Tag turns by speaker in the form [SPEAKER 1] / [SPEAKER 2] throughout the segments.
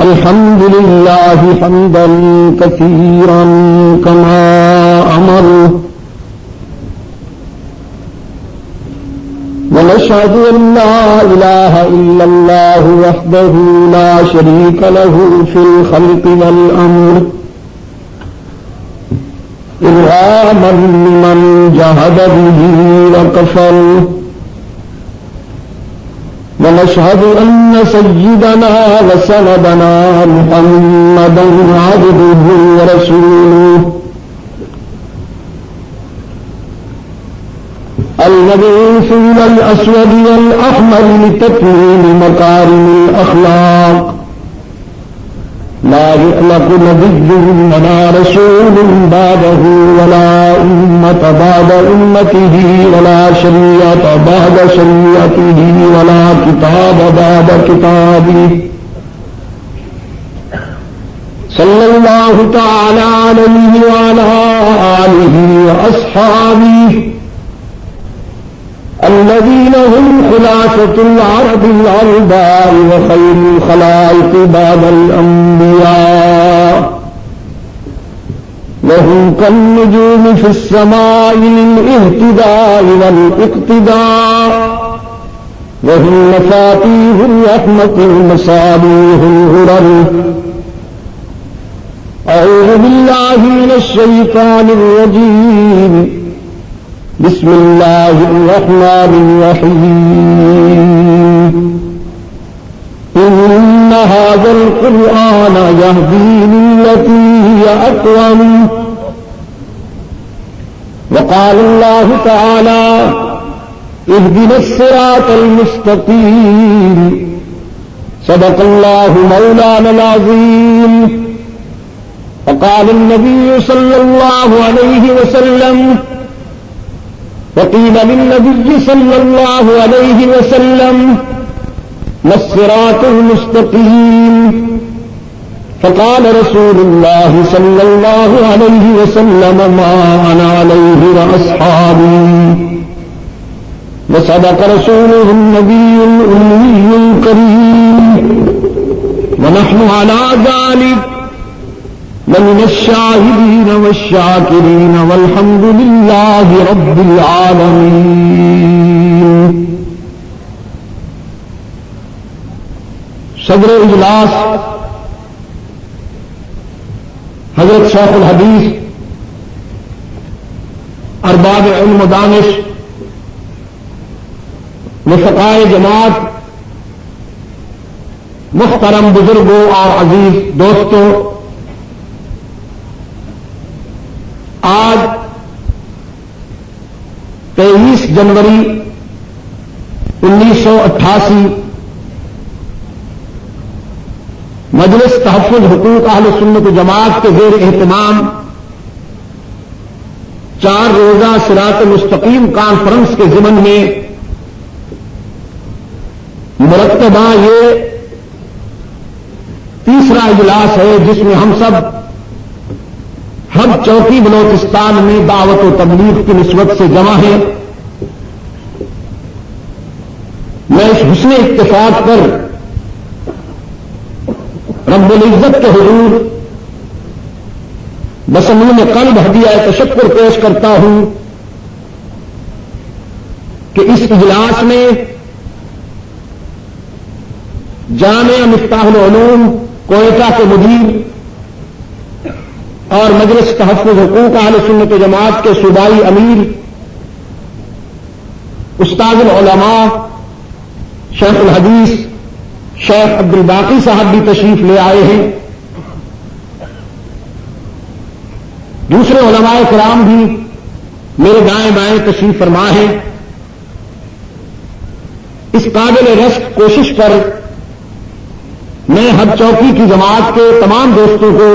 [SPEAKER 1] الحمد لله حمدا كثيرا كما أمر ونشهد أن لا إله إلا الله وحده لا شريك له في الخلق والأمر إرغاما لمن جهد به وكفر ونشهد أن سيدنا وسندنا محمدا عبده ورسوله المبعوث إلى الأسود والأحمر لتكميل مكارم الأخلاق لا يخلق نبي ولا رسول بعده ولا أمة بعد أمته ولا شريعة بعد شريعته ولا كتاب بعد كتابه صلى الله تعالى عليه وعلى آله وأصحابه الذين هم خلاصة العرب الأرباء وخير الخلائق بعد الأنبياء وهم كالنجوم في السماء للاهتداء والاقتداء وهم مفاتيح الرحمة المصابيح الغرر. أعوذ بالله من الشيطان الرجيم. بسم الله الرحمن الرحيم. إن هذا القرآن يهدي للتي هي أقوم. وقال الله تعالى اهدنا الصراط المستقيم. صدق الله مولانا العظيم. وقال النبي صلى الله عليه وسلم وقيل للنبي صلى الله عليه وسلم ما الصراط المستقيم؟ فقال رسول الله صلى الله عليه وسلم ما أنا عليه وأصحابي. وصدق رسوله النبي الأمي الكريم ونحن على ذلك ومن الشاهدين والشاكرين والحمد لله رب العالمين. صدر اجلاس حضرت شیخ الحدیث ارباب علم و دانش رفقائے جماعت محترم بزرگوں اور عزیز دوستوں، آج 23 جنوری 1988 مجلس تحفظ حقوق اہل سنت و جماعت کے زیر اہتمام 4 روزہ صراط مستقیم کانفرنس کے ضمن میں مرتبہ یہ تیسرا اجلاس ہے جس میں ہم سب ہم چوکی بلوچستان میں دعوت و تبلیغ کی نسبت سے جمع ہیں. میں اس حسن اتفاق پر رب العزت کے حضور بسمون قلب ہدیہ تشکر پیش کرتا ہوں کہ اس اجلاس میں جامعہ مفتاح العلوم کوئٹہ کے مدیر اور مجلس تحفظ حقوق اہل سنت و جماعت کے صوبائی امیر استاد العلماء شیخ الحدیث شیخ عبد الباقی صاحب بھی تشریف لے آئے ہیں. دوسرے علماء کرام بھی میرے دائیں بائیں تشریف فرما ہیں. اس قابل رشک کوشش پر میں ہب چوکی کی جماعت کے تمام دوستوں کو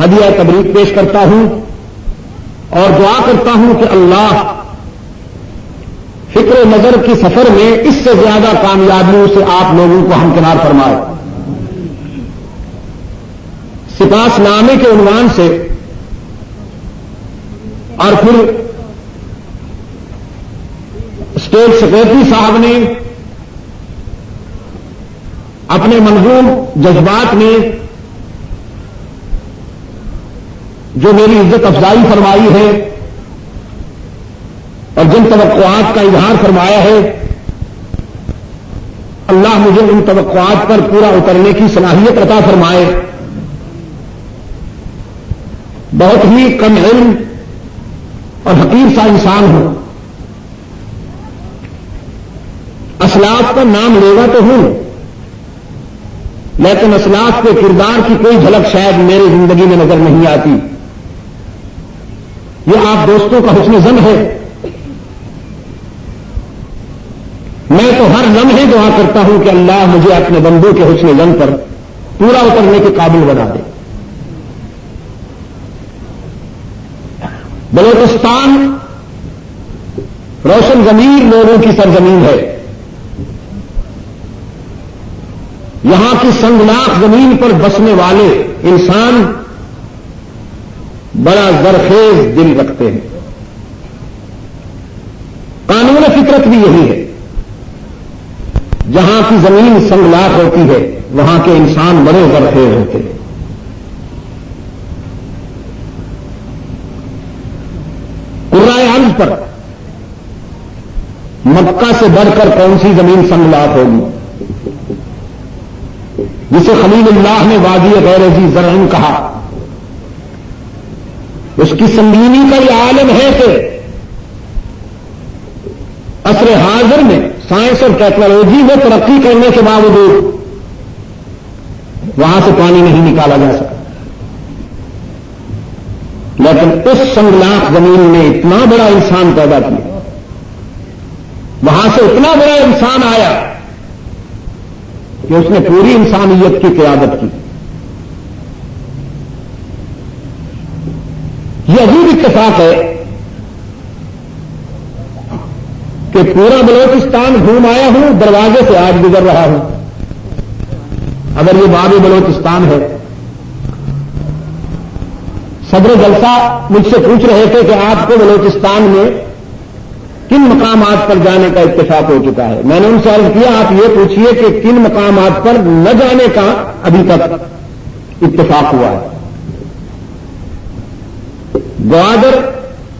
[SPEAKER 1] ہدیہ تبریک پیش کرتا ہوں اور دعا کرتا ہوں کہ اللہ فکر و نظر کی سفر میں اس سے زیادہ کامیابیوں سے آپ لوگوں کو ہمکنار فرمائے. سپاس نامے کے عنوان سے اور پھر اسٹیٹ سیکرٹری صاحب نے اپنے منظوم جذبات میں جو میری عزت افزائی فرمائی ہے اور جن توقعات کا اظہار فرمایا ہے، اللہ مجھے ان توقعات پر پورا اترنے کی صلاحیت عطا فرمائے۔ بہت ہی کم علم اور حقیر سا انسان ہوں، اسلاف کا نام لیوا تو ہوں، لیکن اسلاف کے کردار کی کوئی جھلک شاید میری زندگی میں نظر نہیں آتی۔ یہ آپ دوستوں کا حسن ظن ہے۔ میں تو ہر لمحے دعا کرتا ہوں کہ اللہ مجھے اپنے بندوں کے حسن ظن پر پورا اترنے کے قابل بنا دے۔ بلوچستان روشن ضمیر لوگوں کی سرزمین ہے۔ یہاں کی سنگلاخ زمین پر بسنے والے انسان بڑا زرخیز دل رکھتے ہیں۔ قانون فطرت بھی یہی ہے، جہاں کی زمین سنگلاخ ہوتی ہے وہاں کے انسان بڑے زرخیز ہوتے ہیں۔ قرائے ارض پر مکہ سے بڑھ کر کون سی زمین سنگلاخ ہوگی، جسے خلیل اللہ نے وادی غیر ذی زرع کہا۔ اس کی سنگینی کا یہ عالم ہے کہ عصر حاضر میں سائنس اور ٹیکنالوجی میں ترقی کرنے کے باوجود وہاں سے پانی نہیں نکالا جا سکتا، لیکن اس سنگلاخ زمین نے اتنا بڑا انسان پیدا کیا، وہاں سے اتنا بڑا انسان آیا کہ اس نے پوری انسانیت کی قیادت کی۔ یہ عجیب اتفاق ہے کہ پورا بلوچستان گھوم آیا ہوں، دروازے سے آج گزر رہا ہوں۔ اگر یہ باب بلوچستان ہے، صدر جلسہ مجھ سے پوچھ رہے تھے کہ آپ کو بلوچستان میں کن مقامات پر جانے کا اتفاق ہو چکا ہے۔ میں نے ان سے عرض کیا آپ یہ پوچھیے کہ کن مقامات پر نہ جانے کا ابھی تک اتفاق ہوا ہے۔ گوادر،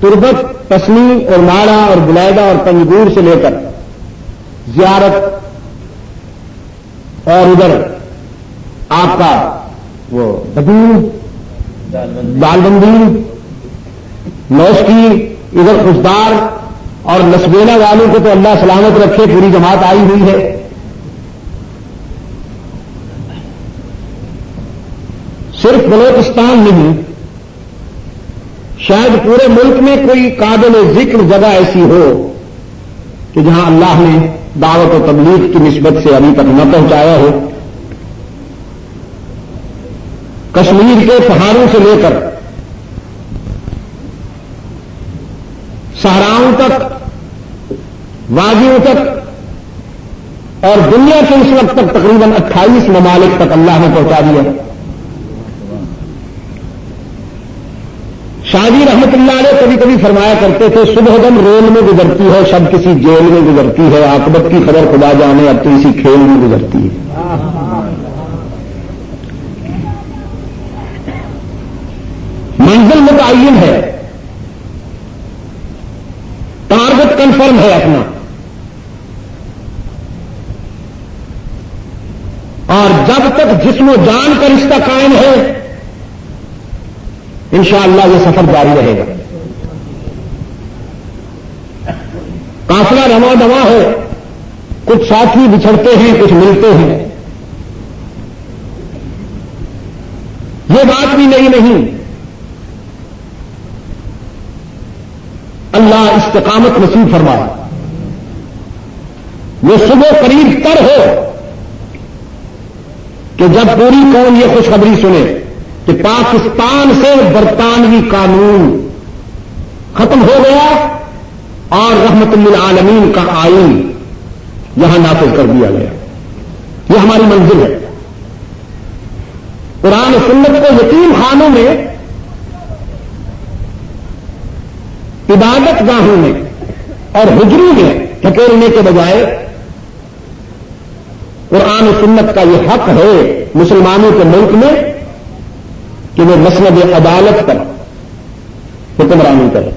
[SPEAKER 1] تربت، پسنی اور ماڑا اور بلیدہ اور پنجگور سے لے کر زیارت اور ادھر آپ کا وہ بدون، دالبندی، نوشکی، ادھر خشدار اور نسبینا والوں کو تو اللہ سلامت رکھے، پوری جماعت آئی ہوئی ہے۔ صرف بلوچستان نہیں، شاید پورے ملک میں کوئی قابل ذکر جگہ ایسی ہو کہ جہاں اللہ نے دعوت و تبلیغ کی نسبت سے ابھی تک نہ پہنچایا ہو۔ کشمیر کے پہاڑوں سے لے کر صحراؤں تک، وادیوں تک اور دنیا کے اس وقت تک تقریباً 28 ممالک تک اللہ نے پہنچا دیا۔ شاہجی رحمت اللہ علیہ کبھی کبھی فرمایا کرتے تھے، صبح دم ریل میں گزرتی ہے، شب کسی جیل میں گزرتی ہے، عاقبت کی خبر خدا جانے اب تو اسی کھیل میں گزرتی ہے۔ منزل متعین ہے، ٹارگٹ کنفرم ہے اپنا، اور جب تک جسم و جان کا رشتہ قائم ہے انشاءاللہ یہ سفر جاری رہے گا۔ قافلہ رواں دواں ہے، کچھ ساتھی بچھڑتے ہیں، کچھ ملتے ہیں، یہ بات بھی نہیں۔ اللہ استقامت نصیب فرمائے۔ وہ صبح قریب تر ہو کہ جب پوری قوم یہ خوشخبری سنے کہ پاکستان سے برطانوی قانون ختم ہو گیا اور رحمت للعالمین کا آئین یہاں نافذ کر دیا گیا۔ یہ ہماری منزل ہے۔ قرآن و سنت کو یتیم خانوں میں، عبادت گاہوں میں اور حجروں میں دھکیلنے کے بجائے قرآن و سنت کا یہ حق ہے مسلمانوں کے ملک میں کہ وہ مسند عدالت پر حکمرانی کرے،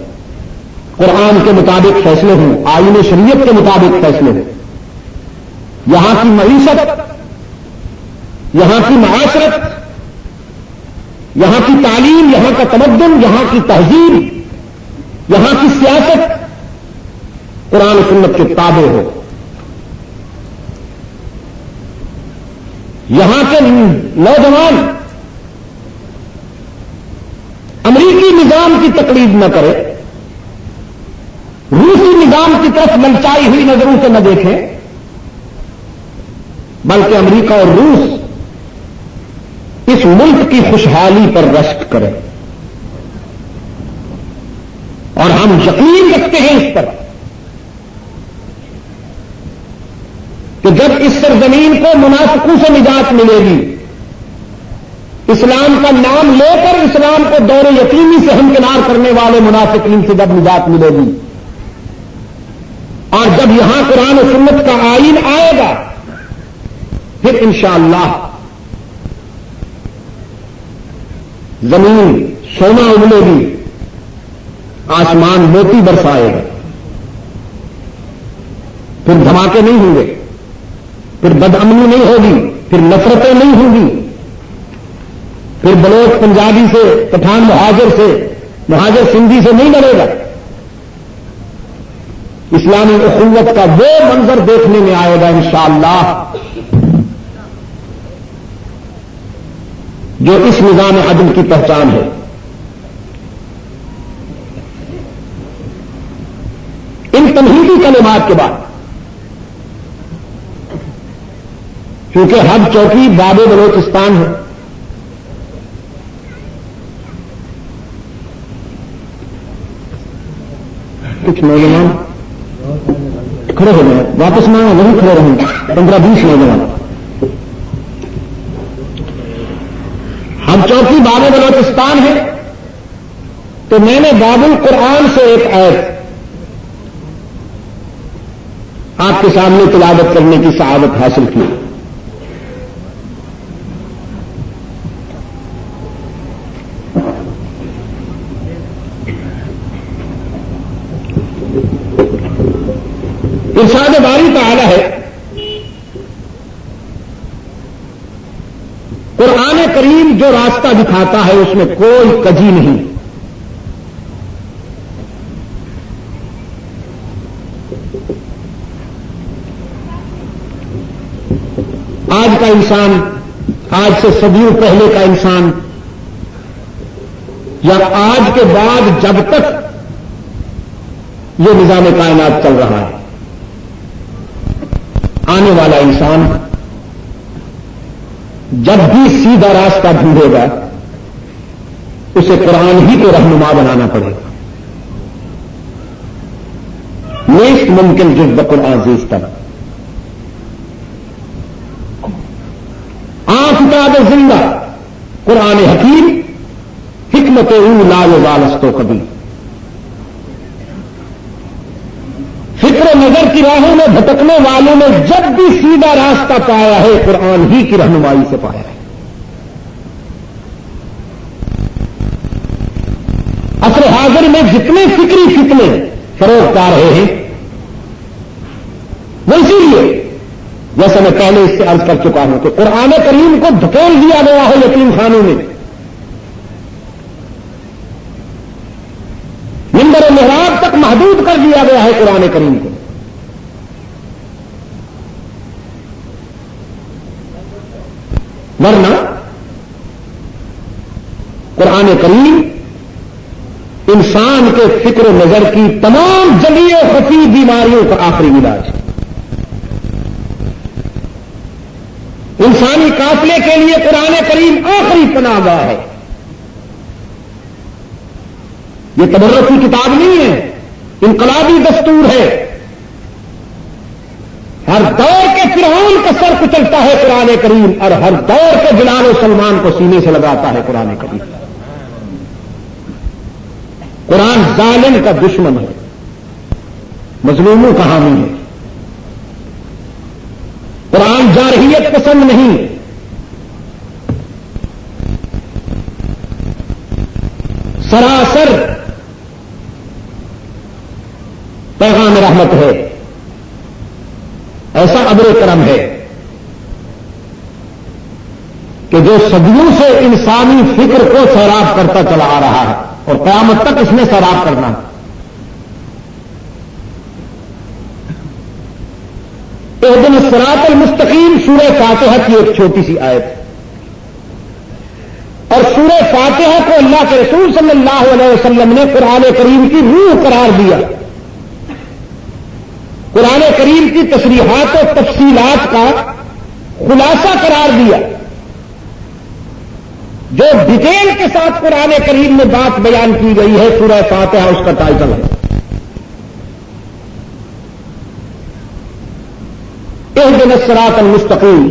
[SPEAKER 1] قرآن کے مطابق فیصلے ہوں، آئین شریعت کے مطابق فیصلے ہوں، یہاں کی معیشت، یہاں کی معاشرت، یہاں کی تعلیم، یہاں کا تمدن، یہاں کی تہذیب، یہاں کی سیاست قرآن و سنت کے تابع ہو. یہاں کے نوجوان امریکی نظام کی تقلید نہ کرے، روسی نظام کی طرف للچائی ہوئی نظروں سے نہ دیکھیں، بلکہ امریکہ اور روس اس ملک کی خوشحالی پر رشک کریں. اور ہم یقین رکھتے ہیں اس پر کہ جب اس سرزمین کو منافقوں سے نجات ملے گی، اسلام کا نام لے کر اسلام کو دور یتیمی سے ہمکنار کرنے والے منافقین سے جب نجات ملے گی، اور جب یہاں قرآن و سنت کا آئین آئے گا، پھر انشاءاللہ زمین سونا اگلے گی، آسمان موتی برسائے گا، پھر دھماکے نہیں ہوں گے، پھر بدامنی نہیں ہوگی، پھر نفرتیں نہیں ہوں گی، پھر بلوچ پنجابی سے، پٹھان مہاجر سندھی سے نہیں لڑے گا. اسلامی اخوت کا وہ منظر دیکھنے میں آئے گا انشاءاللہ جو اس نظام عدل کی پہچان ہے. ان تمہیدی کلمات کے بعد کیونکہ حب چوکی باب بلوچستان ہے، کچھ نوجوان کھڑے ہو گئے، واپس میں وہیں کھڑے رہیں گے، 15-20 نوجوان. حب چوکی باب بلوچستان ہے تو میں نے باب القرآن سے ایک آیت آپ کے سامنے تلاوت کرنے کی سعادت حاصل کی. ارشاد باری تعالی ہے، قرآن کریم جو راستہ دکھاتا ہے اس میں کوئی کجی نہیں. آج کا انسان، آج سے صدیوں پہلے کا انسان، یا آج کے بعد جب تک یہ نظام کائنات چل رہا ہے، آنے والا انسان جب بھی سیدھا راستہ ڈھونڈے گا اسے قرآن ہی کو رہنما بنانا پڑے گا. نیست ممکن جز بقرآن زیستہ آفتاب زندہ قرآن حکیم حکمت لا یزالستو کبھی. فکر و نظر کی راہوں میں بھٹکنے والوں نے جب بھی سیدھا راستہ پایا ہے قرآن ہی کی رہنمائی سے پایا ہے. عصر حاضر میں جتنے فکری فتنے فروغ پا رہے ہیں وہ اسی لیے، جیسا میں پہلے اس سے عرض کر چکا ہوں کہ قرآن کریم کو دھکیل دیا گیا ہے یتیم خانوں میں، منبر و محراب تک محدود کر دیا گیا ہے قرآن کریم کو. ورنہ قرآن کریم انسان کے فکر و نظر کی تمام جلی و خفی بیماریوں کا آخری علاج ہے. انسانی قافلے کے لیے قرآن کریم آخری پناہ گاہ ہے. یہ تبرک کی کتاب نہیں ہے، انقلابی دستور ہے. ہر دور کے فرعون کا سر کچلتا ہے قرآن کریم، اور ہر دور کے بلال و سلمان کو سینے سے لگاتا ہے قرآن کریم. قرآن ظالم کا دشمن ہے، مظلوموں کا حامی ہے. قرآن جارحیت پسند نہیں، سراسر پیغام رحمت ہے، ایسا ابر کرم ہے کہ جو صدیوں سے انسانی فکر کو سیراب کرتا چلا آ رہا ہے اور قیامت تک اس نے سیراب کرنا ہے۔ اہدنا الصراط المستقیم سورہ فاتحہ کی ایک چھوٹی سی آیت ہے، اور سورہ فاتحہ کو اللہ کے رسول صلی اللہ علیہ وسلم نے قرآن کریم کی روح قرار دیا، قرآن کریم کی تصریحات و تفصیلات کا خلاصہ قرار دیا۔ جو ڈیٹیل کے ساتھ قرآن کریم میں بات بیان کی گئی ہے سورہ فاتحہ اس کا ٹائٹل ہے۔ اہدنا الصراط المستقیم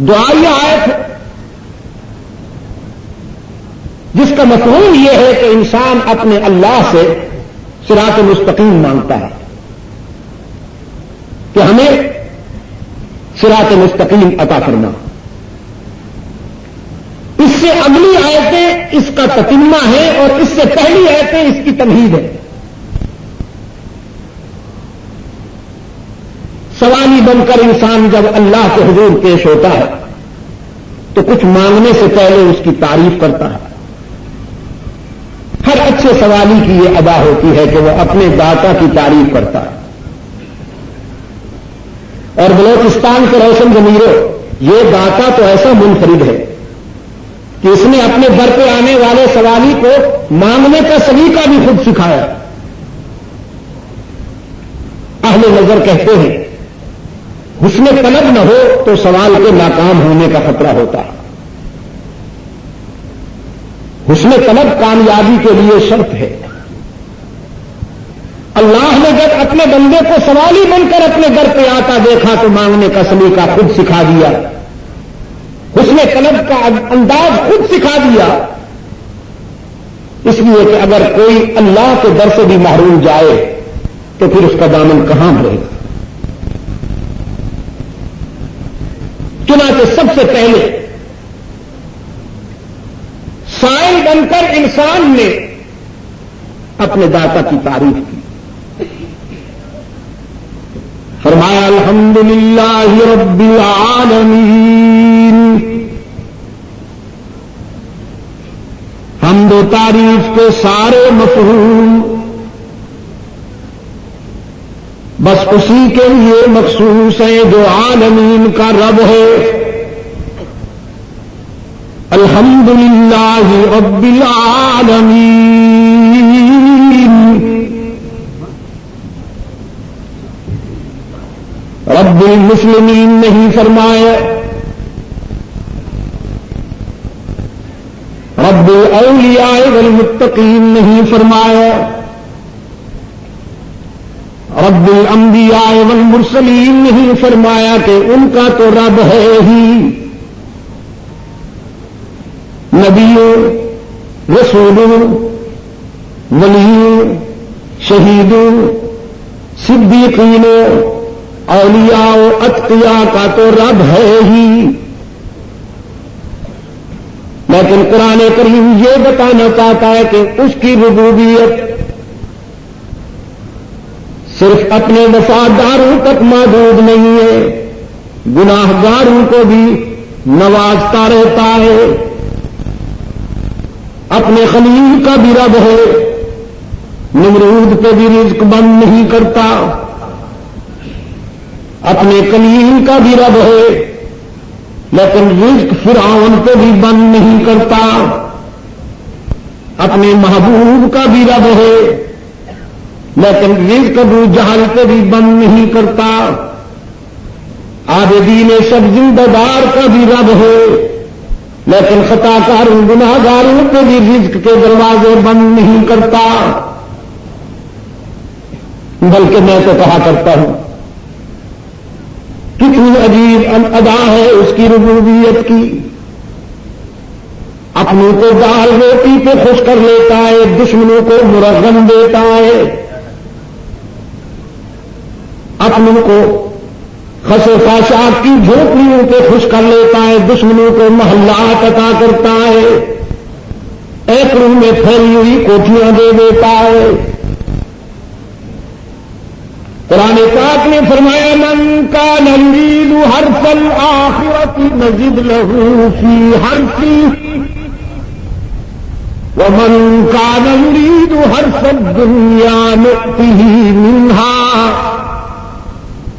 [SPEAKER 1] دعائیہ آیت ہے جس کا مفہوم یہ ہے کہ انسان اپنے اللہ سے صراط مستقیم مانگتا ہے کہ ہمیں صراط مستقیم عطا کرنا۔ اس سے اگلی آیتیں اس کا تتمہ ہے اور اس سے پہلی آیتیں اس کی تمہید ہے۔ سوالی بن کر انسان جب اللہ کے حضور پیش ہوتا ہے تو کچھ مانگنے سے پہلے اس کی تعریف کرتا ہے۔ ہر اچھے سوالی کی یہ ادا ہوتی ہے کہ وہ اپنے داتا کی تعریف کرتا ہے۔ اور بلوچستان کے روشن ضمیروں، یہ داتا تو ایسا منفرد ہے کہ اس نے اپنے در پہ آنے والے سوالی کو مانگنے کا سلیقہ بھی خود سکھایا۔ اہل نظر کہتے ہیں حسن طلب نہ ہو تو سوال کے ناکام ہونے کا خطرہ ہوتا ہے۔ حسن طلب کامیابی کے لیے شرط ہے۔ اللہ نے جب اپنے بندے کو سوالی بن کر اپنے در پہ آتا دیکھا تو مانگنے کا سلیقہ خود سکھا دیا، حسن طلب کا انداز خود سکھا دیا۔ اس لیے کہ اگر کوئی اللہ کے در سے بھی محروم جائے تو پھر اس کا دامن کہاں بڑھے گا۔ چنانچہ سب سے پہلے سائل بن کر انسان نے اپنے داتا کی تعریف کی، فرمایا الحمدللہ رب العالمین۔ حمد و تعریف کے سارے مفہوم بس اسی کے لیے مخصوص ہے جو عالمین کا رب ہے۔ الحمدللہ رب العالمین۔ رب المسلمین نہیں فرمایا، رب الاولیاء والمتقین نہیں فرمایا، رب الانبیاء والمرسلین نہیں فرمایا کہ ان کا تو رب ہے ہی۔ نبیوں، رسولوں، ولیوں، شہیدوں، صدیقینوں، اولیاء و اتقیاء کا تو رب ہے ہی۔ لیکن قرآن کریم یہ بتانا چاہتا ہے کہ اس کی ربوبیت صرف اپنے وفاداروں تک محدود نہیں ہے، گناہ گاروں کو بھی نوازتا رہتا ہے۔ اپنے خلیل کا بھی رب ہے، نمرود پہ بھی رزق بند نہیں کرتا۔ اپنے خلیل کا بھی رب ہے لیکن رزق فرعون پہ بھی بند نہیں کرتا۔ اپنے محبوب کا بھی رب ہے لیکن رزق ابو جہل پہ بھی بند نہیں کرتا۔ عابدین شب زندہ دار کا بھی رب ہے لیکن خطا کاروں گناہ گاروں پہ بھی رزق کے دروازے بند نہیں کرتا۔ بلکہ میں تو کہا کرتا ہوں کتنی عجیب ادا ہے اس کی ربوبیت کی۔ اپنوں کو دال روٹی پہ خوش کر لیتا ہے، دشمنوں کو مرغم دیتا ہے۔ اپنوں کو خس و خاشاک کی جھوپڑیوں پہ خوش کر لیتا ہے، دشمنوں کو محلات عطا کرتا ہے، ایکڑوں میں پھیلی ہوئی کوٹھیاں دے دیتا ہے۔ قرآن پاک نے فرمایا من کان یرید حرث الآخرۃ نزد له فی حرثہ ومن کان یرید حرث الدنیا نؤتہ منہا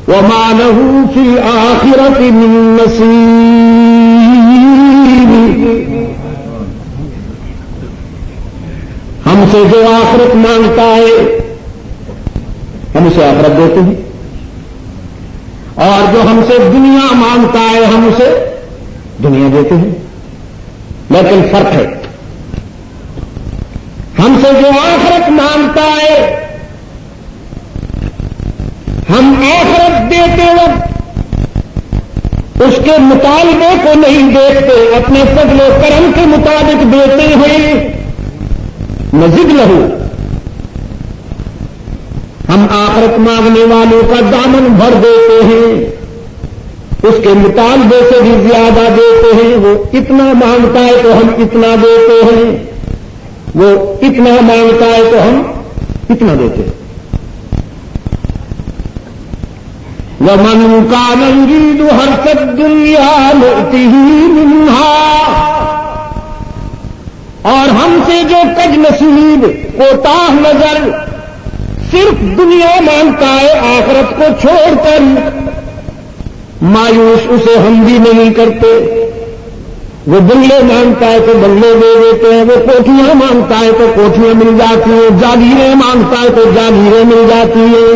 [SPEAKER 1] وما له فی الآخرۃ من نصیب۔ ہم سے جو آخرت مانگتا ہے ہم اسے آخرت دیتے ہیں، اور جو ہم سے دنیا مانگتا ہے ہم اسے دنیا دیتے ہیں، لیکن فرق ہے، ہم سے جو آخرت مانگتا ہے ہم آخرت دیتے وقت اس کے مطالبے کو نہیں دیکھتے، اپنے فضل و کرم کے مطابق دیتے ہیں۔ نزد لہو، ہم آخرت مانگنے والوں کا دامن بھر دیتے ہیں، اس کے مطالبے سے بھی زیادہ دیتے ہیں۔ وہ اتنا مانگتا ہے تو ہم اتنا دیتے ہیں، وہ اتنا مانگتا ہے تو ہم اتنا دیتے ہیں۔ ومن کان یرید حرث الدنیا نؤتہ منہا، اور ہم سے جو کج نصیب کوتاہ نظر صرف دنیا مانگتا ہے آخرت کو چھوڑ کر، مایوس اسے ہم بھی نہیں کرتے۔ وہ بنگلے مانگتا ہے تو بنگلے دے دیتے ہیں، وہ کوٹھیاں مانگتا ہے تو کوٹھیاں مل جاتی ہیں، جاگیریں مانگتا ہے تو جاگیریں مل جاتی ہیں،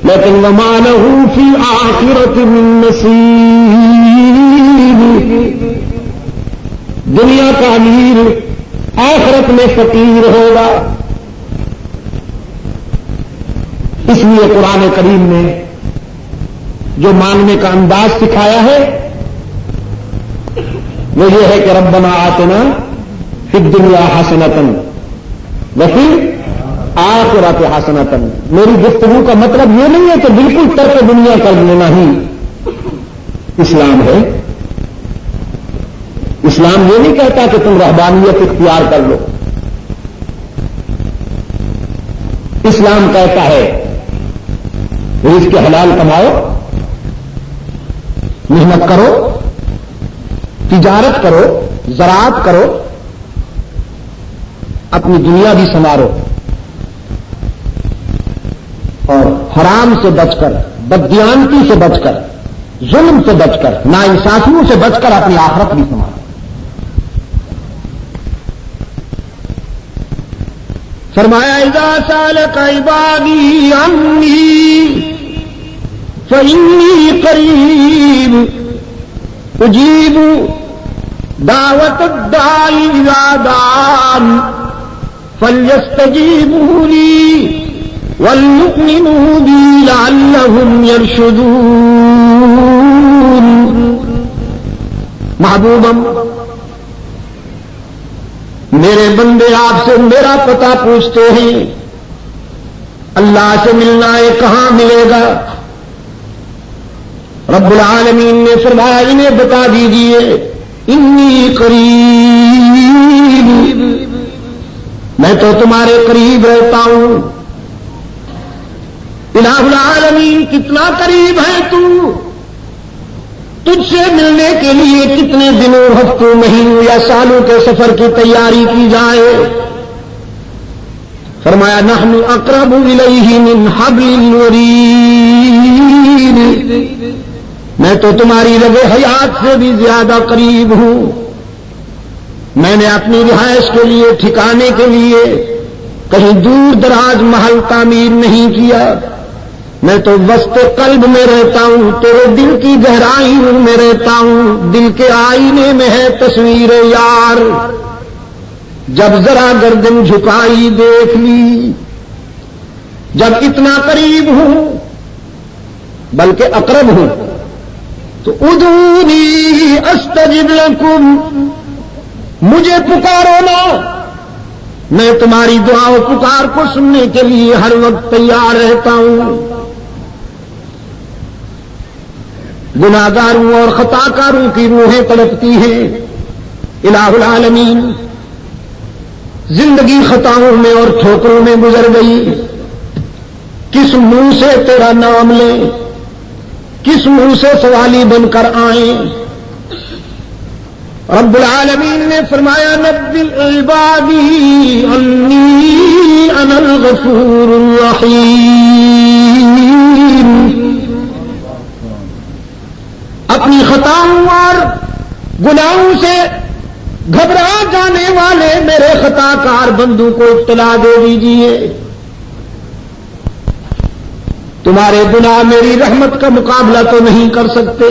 [SPEAKER 1] لیکن وما لہ فی الآخرۃ من نصیب۔ دنیا کا امیر آخرت میں فقیر ہوگا۔ اس لیے قرآن کریم نے جو مانگنے کا انداز سکھایا ہے وہ یہ ہے کہ ربنا آتنا فی الدنیا حسنۃ وفی الآخرۃ حسنۃ۔ میری گفتگو کا مطلب یہ نہیں ہے کہ بالکل ترک دنیا کر لینا ہی اسلام ہے۔ اسلام یہ نہیں کہتا کہ تم رہبانیت اختیار کر لو، اسلام کہتا ہے رزق حلال کماؤ، محنت کرو، تجارت کرو، زراعت کرو، اپنی دنیا بھی سنوارو، اور حرام سے بچ کر، بددیانتی سے بچ کر، ظلم سے بچ کر، ناانصافیوں سے بچ کر اپنی آخرت بھی سنوارو۔ فرمایا اذا سالک عبادی عنی فإنی قریب اجیب دعوت الداعی اذا دعان فلیستجیبوا لی وليؤمنوا بی لعلهم یرشدون۔ محبوبم، میرے بندے آپ سے میرا پتہ پوچھتے ہیں، اللہ سے ملنا ہے کہاں ملے گا؟ رب العالمین نے فرمایا انہیں بتا دیجئے انی قریب، میں تو تمہارے قریب رہتا ہوں۔ الہ العالمین کتنا قریب ہے تو؟ تجھ سے ملنے کے لیے کتنے دنوں، ہفتوں، مہینوں یا سالوں کے سفر کی تیاری کی جائے؟ فرمایا نحن اقرب الیہ من حبل الورید، میں تو تمہاری رگ حیات سے بھی زیادہ قریب ہوں۔ میں نے اپنی رہائش کے لیے، ٹھکانے کے لیے کہیں دور دراز محل تعمیر نہیں کیا، میں تو وسط قلب میں رہتا ہوں، تیرے دل کی گہرائیوں میں رہتا ہوں۔ دل کے آئینے میں ہے تصویر یار، جب ذرا گردن جھکائی دیکھ لی، جب اتنا قریب ہوں بلکہ اقرب ہوں تو ادعونی استجب لکم، مجھے پکارو نا، میں تمہاری دعا و پکار کو سننے کے لیے ہر وقت تیار رہتا ہوں۔ گناہگاروں اور خطاکاروں کی روحیں تڑپتی ہیں۔ الہ العالمین، زندگی خطاؤں میں اور ٹھوکروں میں گزر گئی، کس منہ سے تیرا نام لیں، کس منہ سے سوالی بن کر آئیں۔ رب العالمین نے فرمایا نبی عبادی انی انا الغفور الرحیم، اپنی خطاؤں اور گناہوں سے گھبرا جانے والے میرے خطا کار بندوں کو اطلاع دے دیجیے، تمہارے گناہ میری رحمت کا مقابلہ تو نہیں کر سکتے،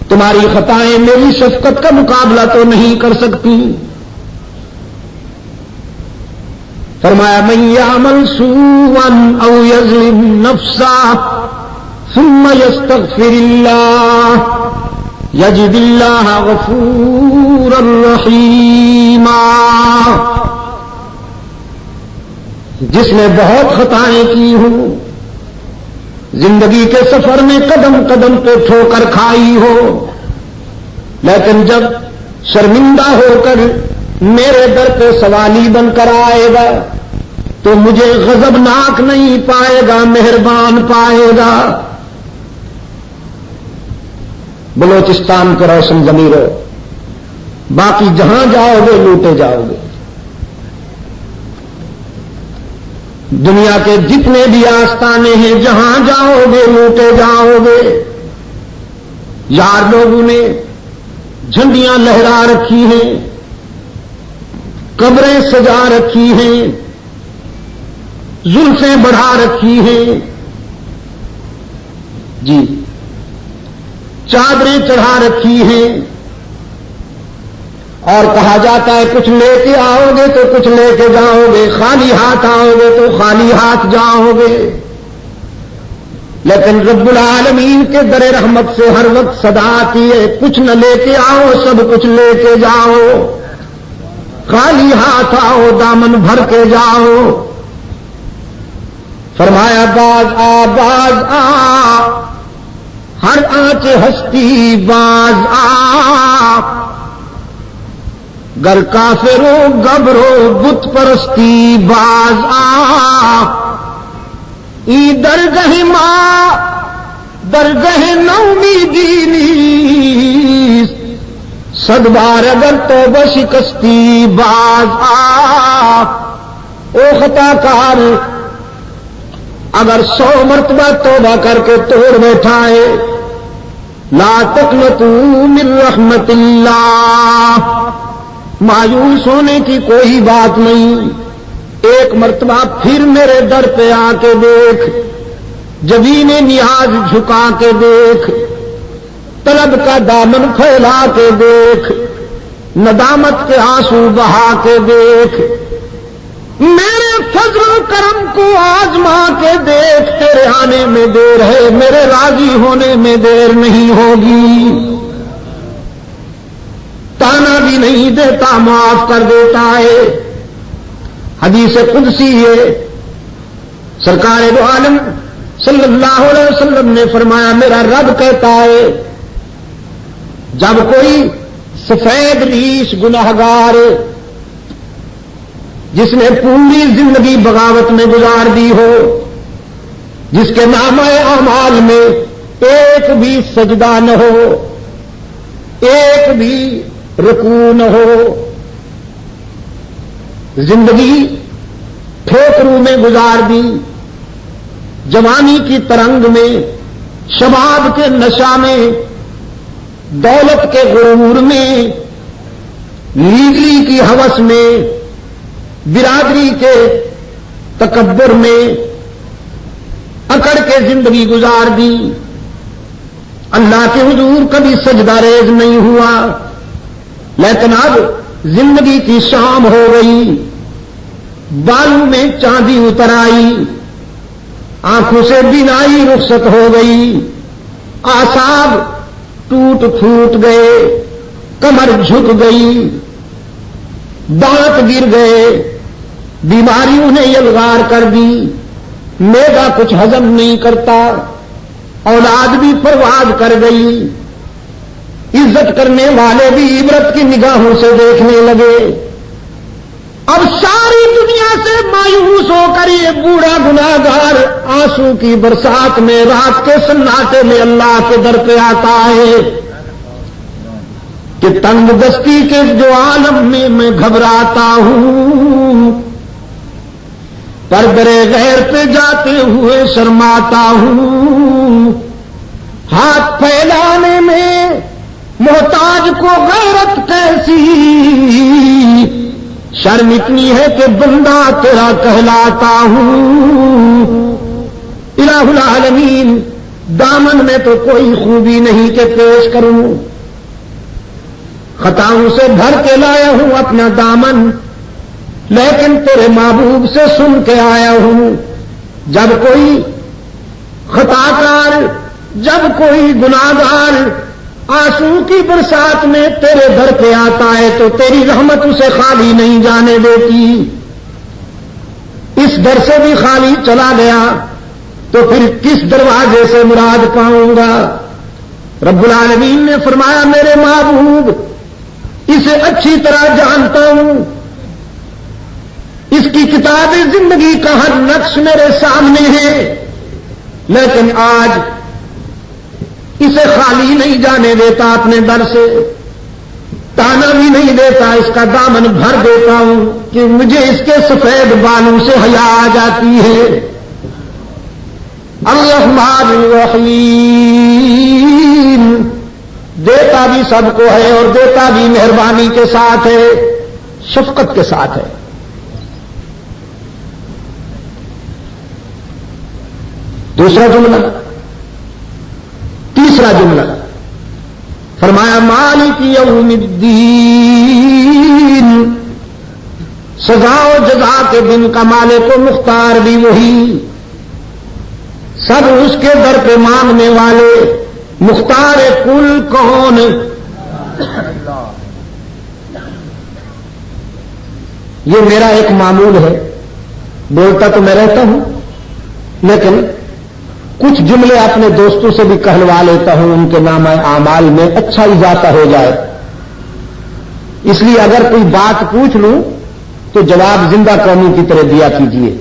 [SPEAKER 1] تمہاری خطائیں میری شفقت کا مقابلہ تو نہیں کر سکتی۔ فرمایا من یعمل سوءا او یظلم نفسہ ثم یستغفر اللہ یجد اللہ غفورا رحیما، جس نے بہت خطائیں کی ہوں، زندگی کے سفر میں قدم قدم پہ ٹھوکر کھائی ہو، لیکن جب شرمندہ ہو کر میرے در پہ سوالی بن کر آئے گا تو مجھے غضبناک نہیں پائے گا، مہربان پائے گا۔ بلوچستان کے روشن ضمیروں، باقی جہاں جاؤ گے لوٹے جاؤ گے، دنیا کے جتنے بھی آستانے ہیں جہاں جاؤ گے لوٹے جاؤ گے۔ یار لوگوں نے جھنڈیاں لہرا رکھی ہیں، قبریں سجا رکھی ہیں، زلفیں بڑھا رکھی ہیں، جی چادریں چڑھا رکھی ہیں، اور کہا جاتا ہے کچھ لے کے آؤ گے تو کچھ لے کے جاؤ گے، خالی ہاتھ آؤ گے تو خالی ہاتھ جاؤ گے، لیکن رب العالمین کے در رحمت سے ہر وقت صدا آتی ہے کچھ نہ لے کے آؤ سب کچھ لے کے جاؤ، خالی ہاتھ آؤ دامن بھر کے جاؤ۔ فرمایا باز آ ہر آنچ ہستی باز آ، گر کافرو گبرو بت پرستی باز آ، ای درگہ ماں درگہ نومیدی نیست، صد بار اگر توبہ شکستی باز آ۔ او خطا کار اگر 100 مرتبہ توبہ کر کے توڑ بیٹھا ہے، لا تقنطوا من رحمت اللہ، مایوس ہونے کی کوئی بات نہیں، ایک مرتبہ پھر میرے در پہ آ کے دیکھ، جبین نیاز جھکا کے دیکھ، طلب کا دامن پھیلا کے دیکھ، ندامت کے آنسو بہا کے دیکھ، میرے فضل و کرم کو آزما کے دیکھ، تیرے آنے میں دیر ہے میرے راضی ہونے میں دیر نہیں ہوگی، تانا بھی نہیں دیتا معاف کر دیتا ہے۔ حدیث قدسی ہے، سرکار دو عالم صلی اللہ علیہ وسلم نے فرمایا میرا رب کہتا ہے جب کوئی سفید ریش گناہگار جس نے پوری زندگی بغاوت میں گزار دی ہو، جس کے نامہ اعمال میں ایک بھی سجدہ نہ ہو، ایک بھی رکوع نہ ہو، زندگی ٹھوکروں میں گزار دی، جوانی کی ترنگ میں، شباب کے نشہ میں، دولت کے غرور میں، لیڈری کی ہوس میں، برادری کے تکبر میں اکڑ کے زندگی گزار دی، اللہ کے حضور کبھی سجدہ ریز نہیں ہوا، لیکن اب زندگی کی شام ہو گئی، بالوں میں چاندی اتر آئی، آنکھوں سے بینائی رخصت ہو گئی، اعصاب ٹوٹ پھوٹ گئے، کمر جھک گئی، دانت گر گئے، بیماریوں نے یلغار کر دی، معدہ کچھ ہضم نہیں کرتا، اولاد بھی پرواز کر گئی، عزت کرنے والے بھی عبرت کی نگاہوں سے دیکھنے لگے۔ اب ساری دنیا سے مایوس ہو کر یہ بوڑھا گناہگار آنسو کی برسات میں رات کے سناٹے میں اللہ کے در پہ آتا ہے کہ تنگ دستی کے جو عالم میں گھبراتا ہوں، پردرے غیر پہ جاتے ہوئے شرماتا ہوں، ہاتھ پھیلانے میں محتاج کو غیرت کیسی، شرم اتنی ہے کہ بندہ تیرا کہلاتا ہوں۔ الہ العالمین، دامن میں تو کوئی خوبی نہیں کہ پیش کروں، خطاؤں سے بھر کے لایا ہوں اپنا دامن، لیکن تیرے محبوب سے سن کے آیا ہوں جب کوئی خطا کار، جب کوئی گناہگار آنسو کی برسات میں تیرے در پہ آتا ہے تو تیری رحمت اسے خالی نہیں جانے دیتی۔ اس در سے بھی خالی چلا گیا تو پھر کس دروازے سے مراد پاؤں گا؟ رب العالمین نے فرمایا میرے محبوب اسے اچھی طرح جانتا ہوں، اس کی کتاب زندگی کا ہر نقش میرے سامنے ہے، لیکن آج اسے خالی نہیں جانے دیتا اپنے در سے، تانا بھی نہیں دیتا، اس کا دامن بھر دیتا ہوں کہ مجھے اس کے سفید بالوں سے حیا آ جاتی ہے۔ الرحمن الرحیم، دیتا بھی سب کو ہے اور دیتا بھی مہربانی کے ساتھ ہے، شفقت کے ساتھ ہے۔ دوسرا جملہ، تیسرا جملہ فرمایا مالک یوم الدین، سزا و جزا کے دن کا مالک و مختار بھی وہی، سب اس کے در پہ مانگنے والے، مختار کل کون؟ یہ میرا ایک معمول ہے، بولتا تو میں رہتا ہوں لیکن کچھ جملے اپنے دوستوں سے بھی کہلوا لیتا ہوں، ان کے نامہ اعمال میں اچھا اضافہ ہو جائے، اس لیے اگر کوئی بات پوچھ لوں تو جواب زندہ قومی کی طرح دیا کیجیے۔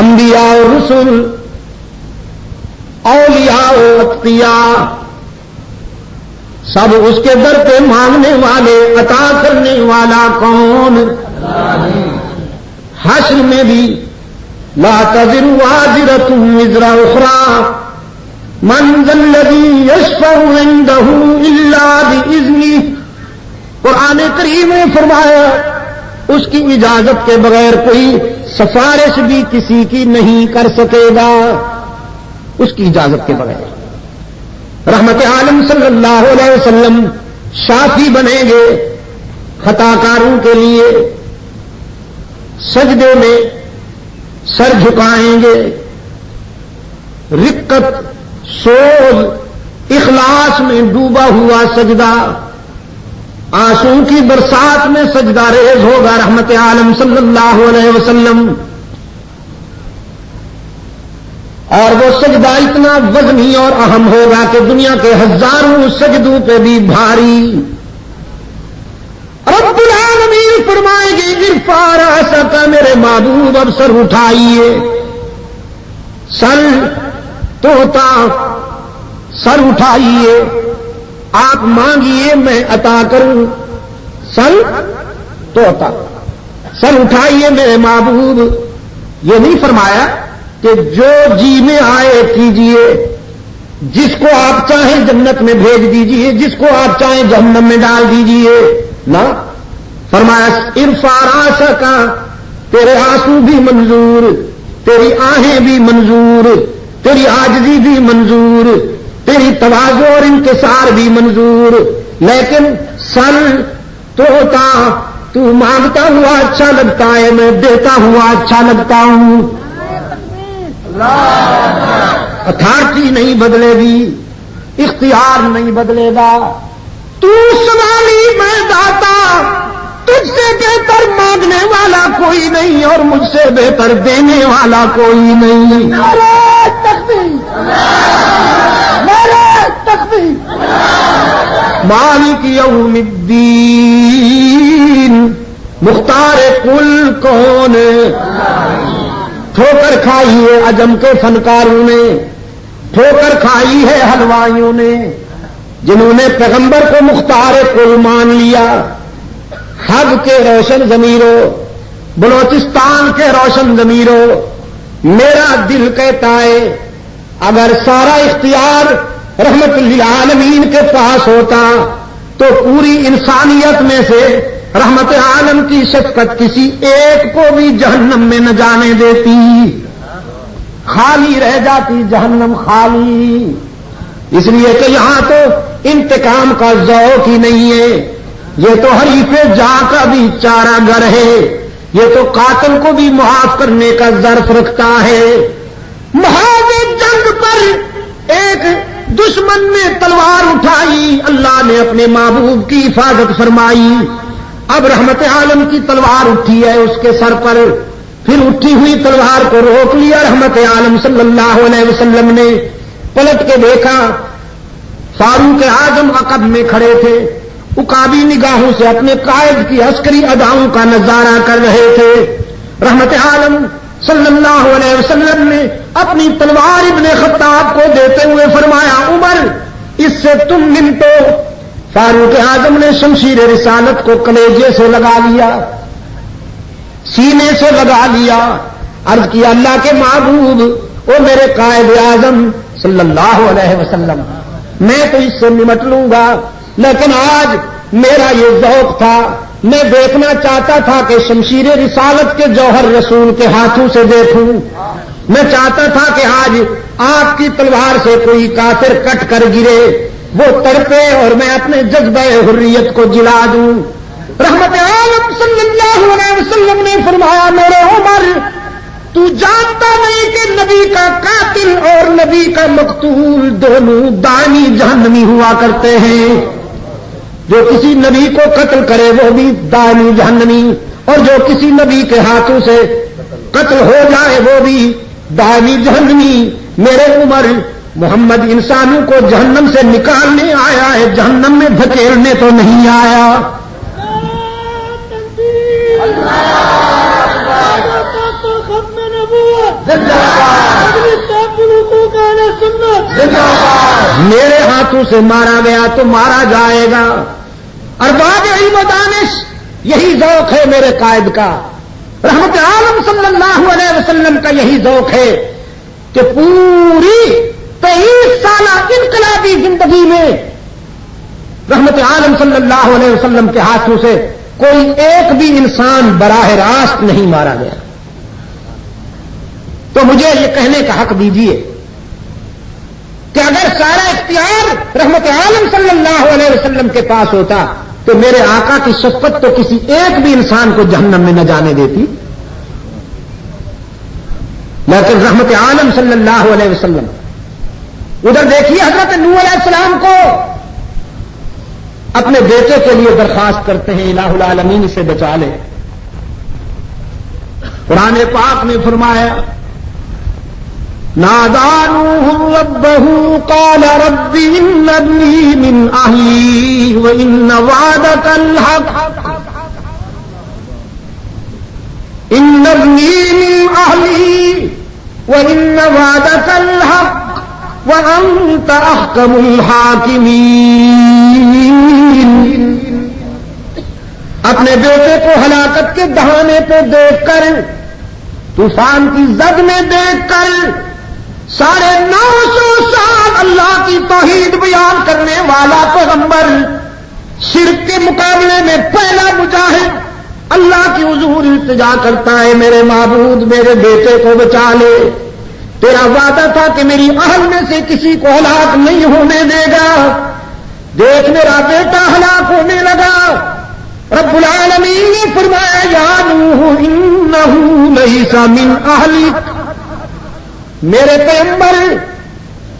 [SPEAKER 1] انبیاء و رسول، اولیاء و اتقیاء، سب اس کے در پہ مانگنے والے، عطا کرنے والا کون؟ حشر میں بھی لا تزر وازرة وزر اخرى من ذا الذي يشفع عنده الا باذنه، قرآن کریم نے فرمایا اس کی اجازت کے بغیر کوئی سفارش بھی کسی کی نہیں کر سکے گا، اس کی اجازت کے بغیر۔ رحمت عالم صلی اللہ علیہ وسلم شافی بنیں گے خطا کاروں کے لیے، سجدے میں سر جھکائیں گے، رقت، سوز، اخلاص میں ڈوبا ہوا سجدہ، آنسو کی برسات میں سجدہ ریز ہوگا رحمت عالم صلی اللہ علیہ وسلم، اور وہ سجدہ اتنا وزنی اور اہم ہوگا کہ دنیا کے ہزاروں سجدوں پہ بھی بھاری۔ رب العالمین فرمائے گی ارفع رأسک، میرے محبوب اب سر اٹھائیے، سر توتا، سر اٹھائیے، آپ مانگیے میں عطا کروں، سر توتا، سر اٹھائیے میرے محبوب۔ یہ نہیں فرمایا کہ جو جی میں آئے کیجیے، جس کو آپ چاہیں جنت میں بھیج دیجیے، جس کو آپ چاہیں جہنم میں ڈال دیجیے، نہ، فرمایا ارفع رأسک، تیرے آنسو بھی منظور، تیری آہیں بھی منظور، تیری عاجزی بھی منظور، تیری تواضع اور انکسار بھی منظور، لیکن سر توتا، تو مانگتا ہوا اچھا لگتا ہے، میں دیتا ہوا اچھا لگتا ہوں۔ اتھارٹی نہیں بدلے گی، اختیار نہیں بدلے گا، تو سوالی میں داتا، تجھ سے بہتر مانگنے والا کوئی نہیں اور مجھ سے بہتر دینے والا کوئی نہیں. نعرہ تکبیر، نعرہ تکبیر. مالک یوم الدین، مختار کل کون؟ ٹھوکر کھائی ہے عجم کے فنکاروں نے، ٹھوکر کھائی ہے حلوائیوں نے، جنہوں نے پیغمبر کو مختار کل مان لیا. حق کے روشن ضمیروں، بلوچستان کے روشن ضمیروں، میرا دل کہتا ہے اگر سارا اختیار رحمت للعالمین کے پاس ہوتا تو پوری انسانیت میں سے رحمت عالم کی شفقت کسی ایک کو بھی جہنم میں نہ جانے دیتی، خالی رہ جاتی جہنم خالی. اس لیے کہ یہاں تو انتقام کا ذوق ہی نہیں ہے، یہ تو حریف جاں کا بھی چارہ گر ہے، یہ تو قاتل کو بھی معاف کرنے کا ظرف رکھتا ہے. محاذ جنگ پر ایک دشمن نے تلوار اٹھائی، اللہ نے اپنے محبوب کی حفاظت فرمائی. اب رحمت عالم کی تلوار اٹھی ہے اس کے سر پر، پھر اٹھی ہوئی تلوار کو روک لیا رحمت عالم صلی اللہ علیہ وسلم نے. پلٹ کے دیکھا فاروق اعظم عقب میں کھڑے تھے، عقابی نگاہوں سے اپنے قائد کی عسکری اداؤں کا نظارہ کر رہے تھے. رحمت عالم صلی اللہ علیہ وسلم نے اپنی تلوار ابن خطاب کو دیتے ہوئے فرمایا عمر اس سے تم نمٹو. فاروق اعظم نے شمشیر رسالت کو کلیجے سے لگا لیا، سینے سے لگا لیا، عرض کیا اللہ کے محبوب او میرے قائد اعظم صلی اللہ علیہ وسلم، میں تو اس سے نمٹ لوں گا، لیکن آج میرا یہ ذوق تھا، میں دیکھنا چاہتا تھا کہ شمشیر رسالت کے جوہر رسول کے ہاتھوں سے دیکھوں. میں چاہتا تھا کہ آج آپ کی تلوار سے کوئی کافر کٹ کر گرے، وہ تڑپے اور میں اپنے جذبہ حریت کو جلا دوں. رحمت عالم صلی اللہ علیہ وسلم نے فرمایا میرے عمر تو جانتا نہیں کہ نبی کا قاتل اور نبی کا مقتول دونوں دائمی جہنمی ہوا کرتے ہیں. جو کسی نبی کو قتل کرے وہ بھی دائمی جہنمی، اور جو کسی نبی کے ہاتھوں سے قتل ہو جائے وہ بھی دائمی جہنمی. میرے عمر محمد انسانوں کو جہنم سے نکالنے آیا ہے، جہنم میں دھکیلنے تو نہیں آیا. میرے ہاتھوں سے مارا گیا تو مارا جائے گا. ارباب علم و دانش یہی ذوق ہے میرے قائد کا، رحمت عالم صلی اللہ علیہ وسلم کا یہی ذوق ہے کہ پوری 23 سالہ انقلابی زندگی میں رحمت عالم صلی اللہ علیہ وسلم کے ہاتھوں سے کوئی ایک بھی انسان براہ راست نہیں مارا گیا. تو مجھے یہ کہنے کا حق دیجیے کہ اگر سارا اختیار رحمت عالم صلی اللہ علیہ وسلم کے پاس ہوتا تو میرے آقا کی شفقت تو کسی ایک بھی انسان کو جہنم میں نہ جانے دیتی. لیکن رحمت عالم صلی اللہ علیہ وسلم، ادھر دیکھیے حضرت نوح علیہ السلام کو اپنے بیٹے کے لیے درخواست کرتے ہیں الہ العالمین اسے بچا لے. قرآن پاک نے فرمایا نادى نوح ربه قال رب إن ابني من أهلي وإن وعدك الحق إن ابني من أهلي وإن وعدك الحق وأنت أحكم الحاكمين. اپنے بیٹے کو ہلاکت کے دہانے پہ دیکھ کر، طوفان کی زد میں دیکھ کر، 950 سال اللہ کی توحید بیان کرنے والا پیغمبر شرک کے مقابلے میں پہلا مجاہد اللہ کی حضور التجا کرتا ہے میرے معبود میرے بیٹے کو بچا لے. تیرا وعدہ تھا کہ میری اہل میں سے کسی کو ہلاک نہیں ہونے دے گا. دیکھ میرا بیٹا ہلاک ہونے لگا. رب العالمین نے فرمایا یا نوح انہ لیس من اہلک، میرے پیغمبر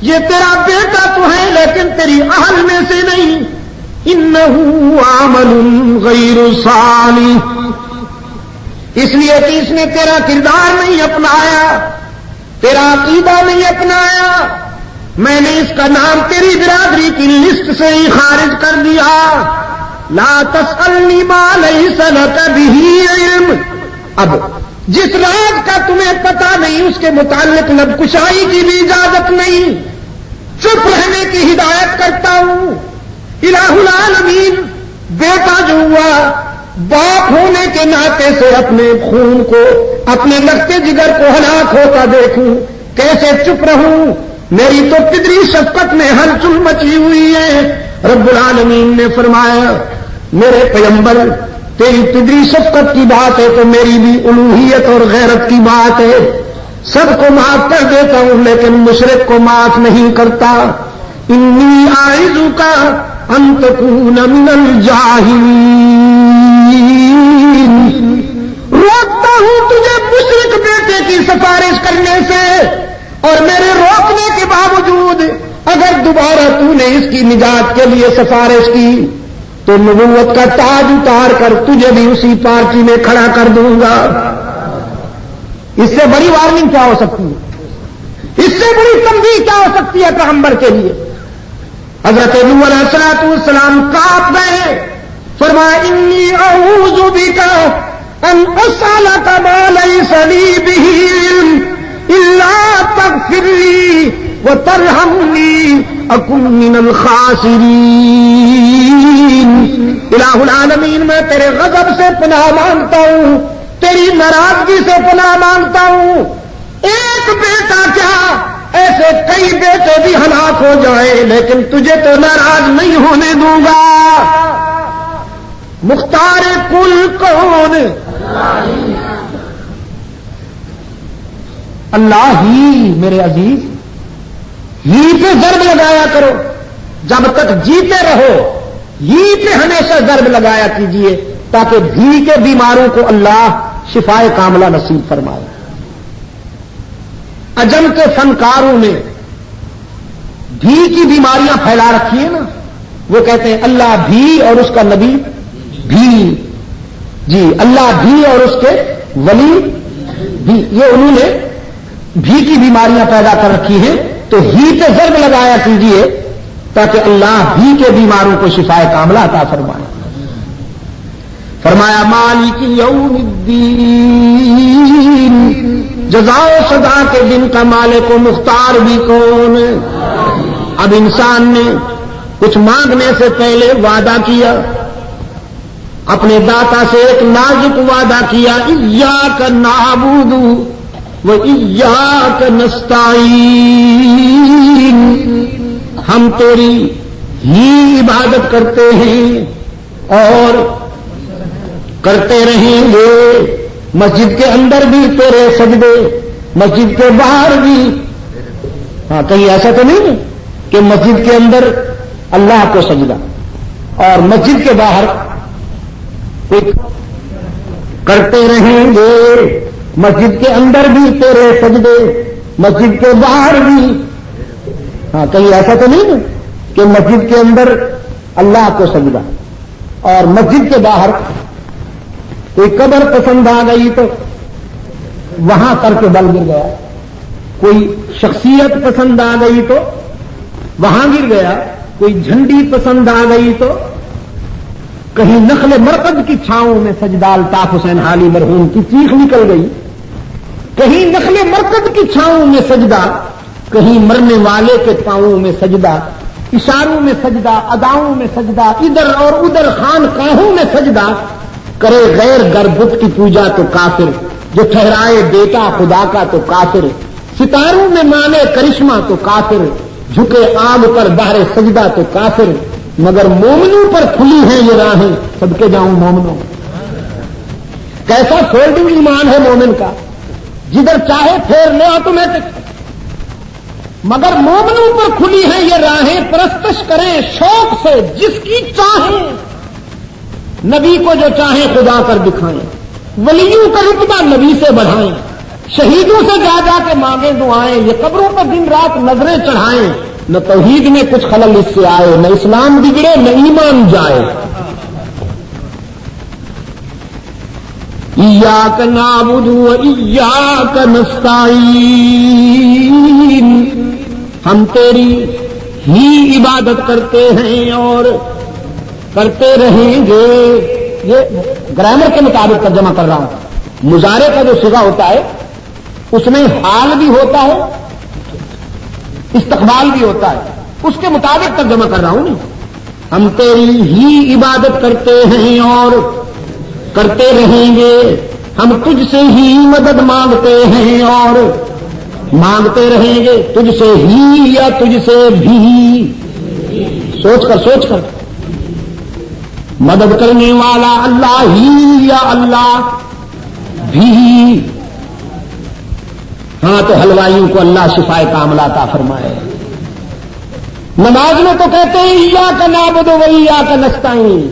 [SPEAKER 1] یہ تیرا بیٹا تو ہے لیکن تیری اہل میں سے نہیں. انه عمل غیر صالح، اس لیے کہ اس نے تیرا کردار نہیں اپنایا، تیرا عقیدہ نہیں اپنایا، میں نے اس کا نام تیری برادری کی لسٹ سے ہی خارج کر دیا۔ لا تسألنی ما لیس لک بہ علم، اب جس راز کا تمہیں پتہ نہیں اس کے متعلق لب کشائی کی بھی اجازت نہیں، چپ رہنے کی ہدایت کرتا ہوں۔ الہ العالمین بیٹا جو ہوا باپ ہونے کے ناطے سے اپنے خون کو، اپنے لگتے جگر کو ہلاک ہوتا دیکھوں کیسے چپ رہوں؟ میری تو پدری شفقت میں ہلچل مچی ہوئی ہے۔ رب العالمین نے فرمایا میرے پیغمبر تیری پدری شفقت کی بات ہے تو میری بھی الوہیت اور غیرت کی بات ہے، سب کو معاف کر دیتا ہوں لیکن مشرک کو معاف نہیں کرتا۔ انی اعظک ان تکون من الجاہلین، روکتا ہوں تجھے مشرک بیٹے کی سفارش کرنے سے، اور میرے روکنے کے باوجود اگر دوبارہ تو نے اس کی نجات کے لیے سفارش کی تو نبوت کا تاج اتار کر تجھے بھی اسی پارٹی میں کھڑا کر دوں گا۔ اس سے بڑی وارننگ کیا ہو سکتی ہے؟ اس سے بڑی تنبیہ کیا ہو سکتی ہے پیغمبر کے لیے؟ حضرت نوح علیہ الصلوۃ والسلام کانپ گئے، فرمایا انی اعوذ بک ان اسألک ما لیس لی بہ علم الا تغفر لی وترحمنی اکن من الخاسرین۔ الہ العالمین میں تیرے غضب سے پناہ مانگتا ہوں، تیری ناراضگی سے پناہ مانگتا ہوں۔ ایک بیٹا کیا ایسے کئی بیٹے بھی ہلاک ہو جائیں لیکن تجھے تو ناراض نہیں ہونے دوں گا۔ مختار کل کون؟ اللہ ہی میرے عزیز، ہی پہ ضرب لگایا کرو، جب تک جیتے رہو ہی پہ ہمیشہ ضرب لگایا کیجئے تاکہ بھی کے بیماروں کو اللہ شفائے کاملہ نصیب فرمائے۔ عجم کے فنکاروں نے بھی کی بیماریاں پھیلا رکھی ہیں نا، وہ کہتے ہیں اللہ بھی اور اس کا نبی بھی، جی اللہ بھی اور اس کے ولی بھی، یہ انہوں نے بھی کی بیماریاں پیدا کر رکھی ہیں، تو ہی پہ ضرب لگایا کیجئے تاکہ اللہ بھی کے بیماروں کو شفائے کاملہ عطا فرمائے۔ فرمایا مالک یوم الدین، جزا و سزا کے دن کا مالک و مختار بھی کون ہے؟ اب انسان نے کچھ مانگنے سے پہلے وعدہ کیا، اپنے داتا سے ایک نازک وعدہ کیا، ایاک نعبد و ایاک نستعین، ہم تیری ہی عبادت کرتے ہیں اور کرتے رہیں گے، مسجد کے اندر بھی تیرے سجدے، مسجد کے باہر بھی۔ ہاں کہیں ایسا تو نہیں کہ مسجد کے اندر اللہ کو سجدہ اور مسجد کے باہر کرتے رہیں گے، مسجد کے اندر بھی تیرے سجدے، مسجد کے باہر بھی۔ ہاں کہیں ایسا تو نہیں کہ مسجد کے اندر اللہ کو سجدہ اور مسجد کے باہر کوئی قبر پسند آ گئی تو وہاں کر کے بل گر گیا، کوئی شخصیت پسند آ گئی تو وہاں گر گیا، کوئی جھنڈی پسند آ گئی تو کہیں نخل مرقد کی چھاؤں میں سجدہ الطاف حسین حالی مرحوم کی چیخ نکل گئی، کہیں نخل مرقد کی چھاؤں میں سجدہ، کہیں مرنے والے کے پاؤں میں سجدہ، اشاروں میں سجدہ، اداؤں میں سجدہ، ادھر اور ادھر خانقاہوں میں سجدہ۔ کرے غیر گر بت کی پوجا تو کافر، جو ٹھہرائے بیٹا خدا کا تو کافر، ستاروں میں مانے کرشمہ تو کافر، جھکے آگ پر بہر سجدہ تو کافر، مگر مومنوں پر کھلی ہیں یہ راہیں، صدقے جاؤں مومنوں۔ کیسا فولڈنگ ایمان ہے مومن کا، جدھر چاہے پھیر لے آٹومیٹک، مگر مومنوں پر کھلی ہیں یہ راہیں، پرستش کریں شوق سے جس کی چاہیں، نبی کو جو چاہیں خدا کر دکھائیں، ولیوں کا رتبہ نبی سے بڑھائیں، شہیدوں سے جا جا کے مانگیں دعائیں، یہ قبروں پر دن رات نظریں چڑھائیں، نہ توحید میں کچھ خلل اس سے آئے، نہ اسلام بگڑے نہ ایمان جائے۔ ایاک نعبد و ایاک نستعین، ہم تیری ہی عبادت کرتے ہیں اور کرتے رہیں گے۔ یہ گرامر کے مطابق ترجمہ کر رہا ہوں۔ مضارع کا جو صیغہ ہوتا ہے اس میں حال بھی ہوتا ہے، استقبال بھی ہوتا ہے، اس کے مطابق ترجمہ کر رہا ہوں۔ ہم تیری ہی عبادت کرتے ہیں اور کرتے رہیں گے، ہم تجھ سے ہی مدد مانگتے ہیں اور مانگتے رہیں گے، تجھ سے ہی یا تجھ سے بھی، سوچ کر مدد کرنے والا اللہ ہی یا اللہ بھی۔ ہاں تو حلوائیوں کو اللہ شفائے کاملہ عطا فرمائے۔ نماز میں تو کہتے ہیں ایاک نعبد و ایاک نستعین،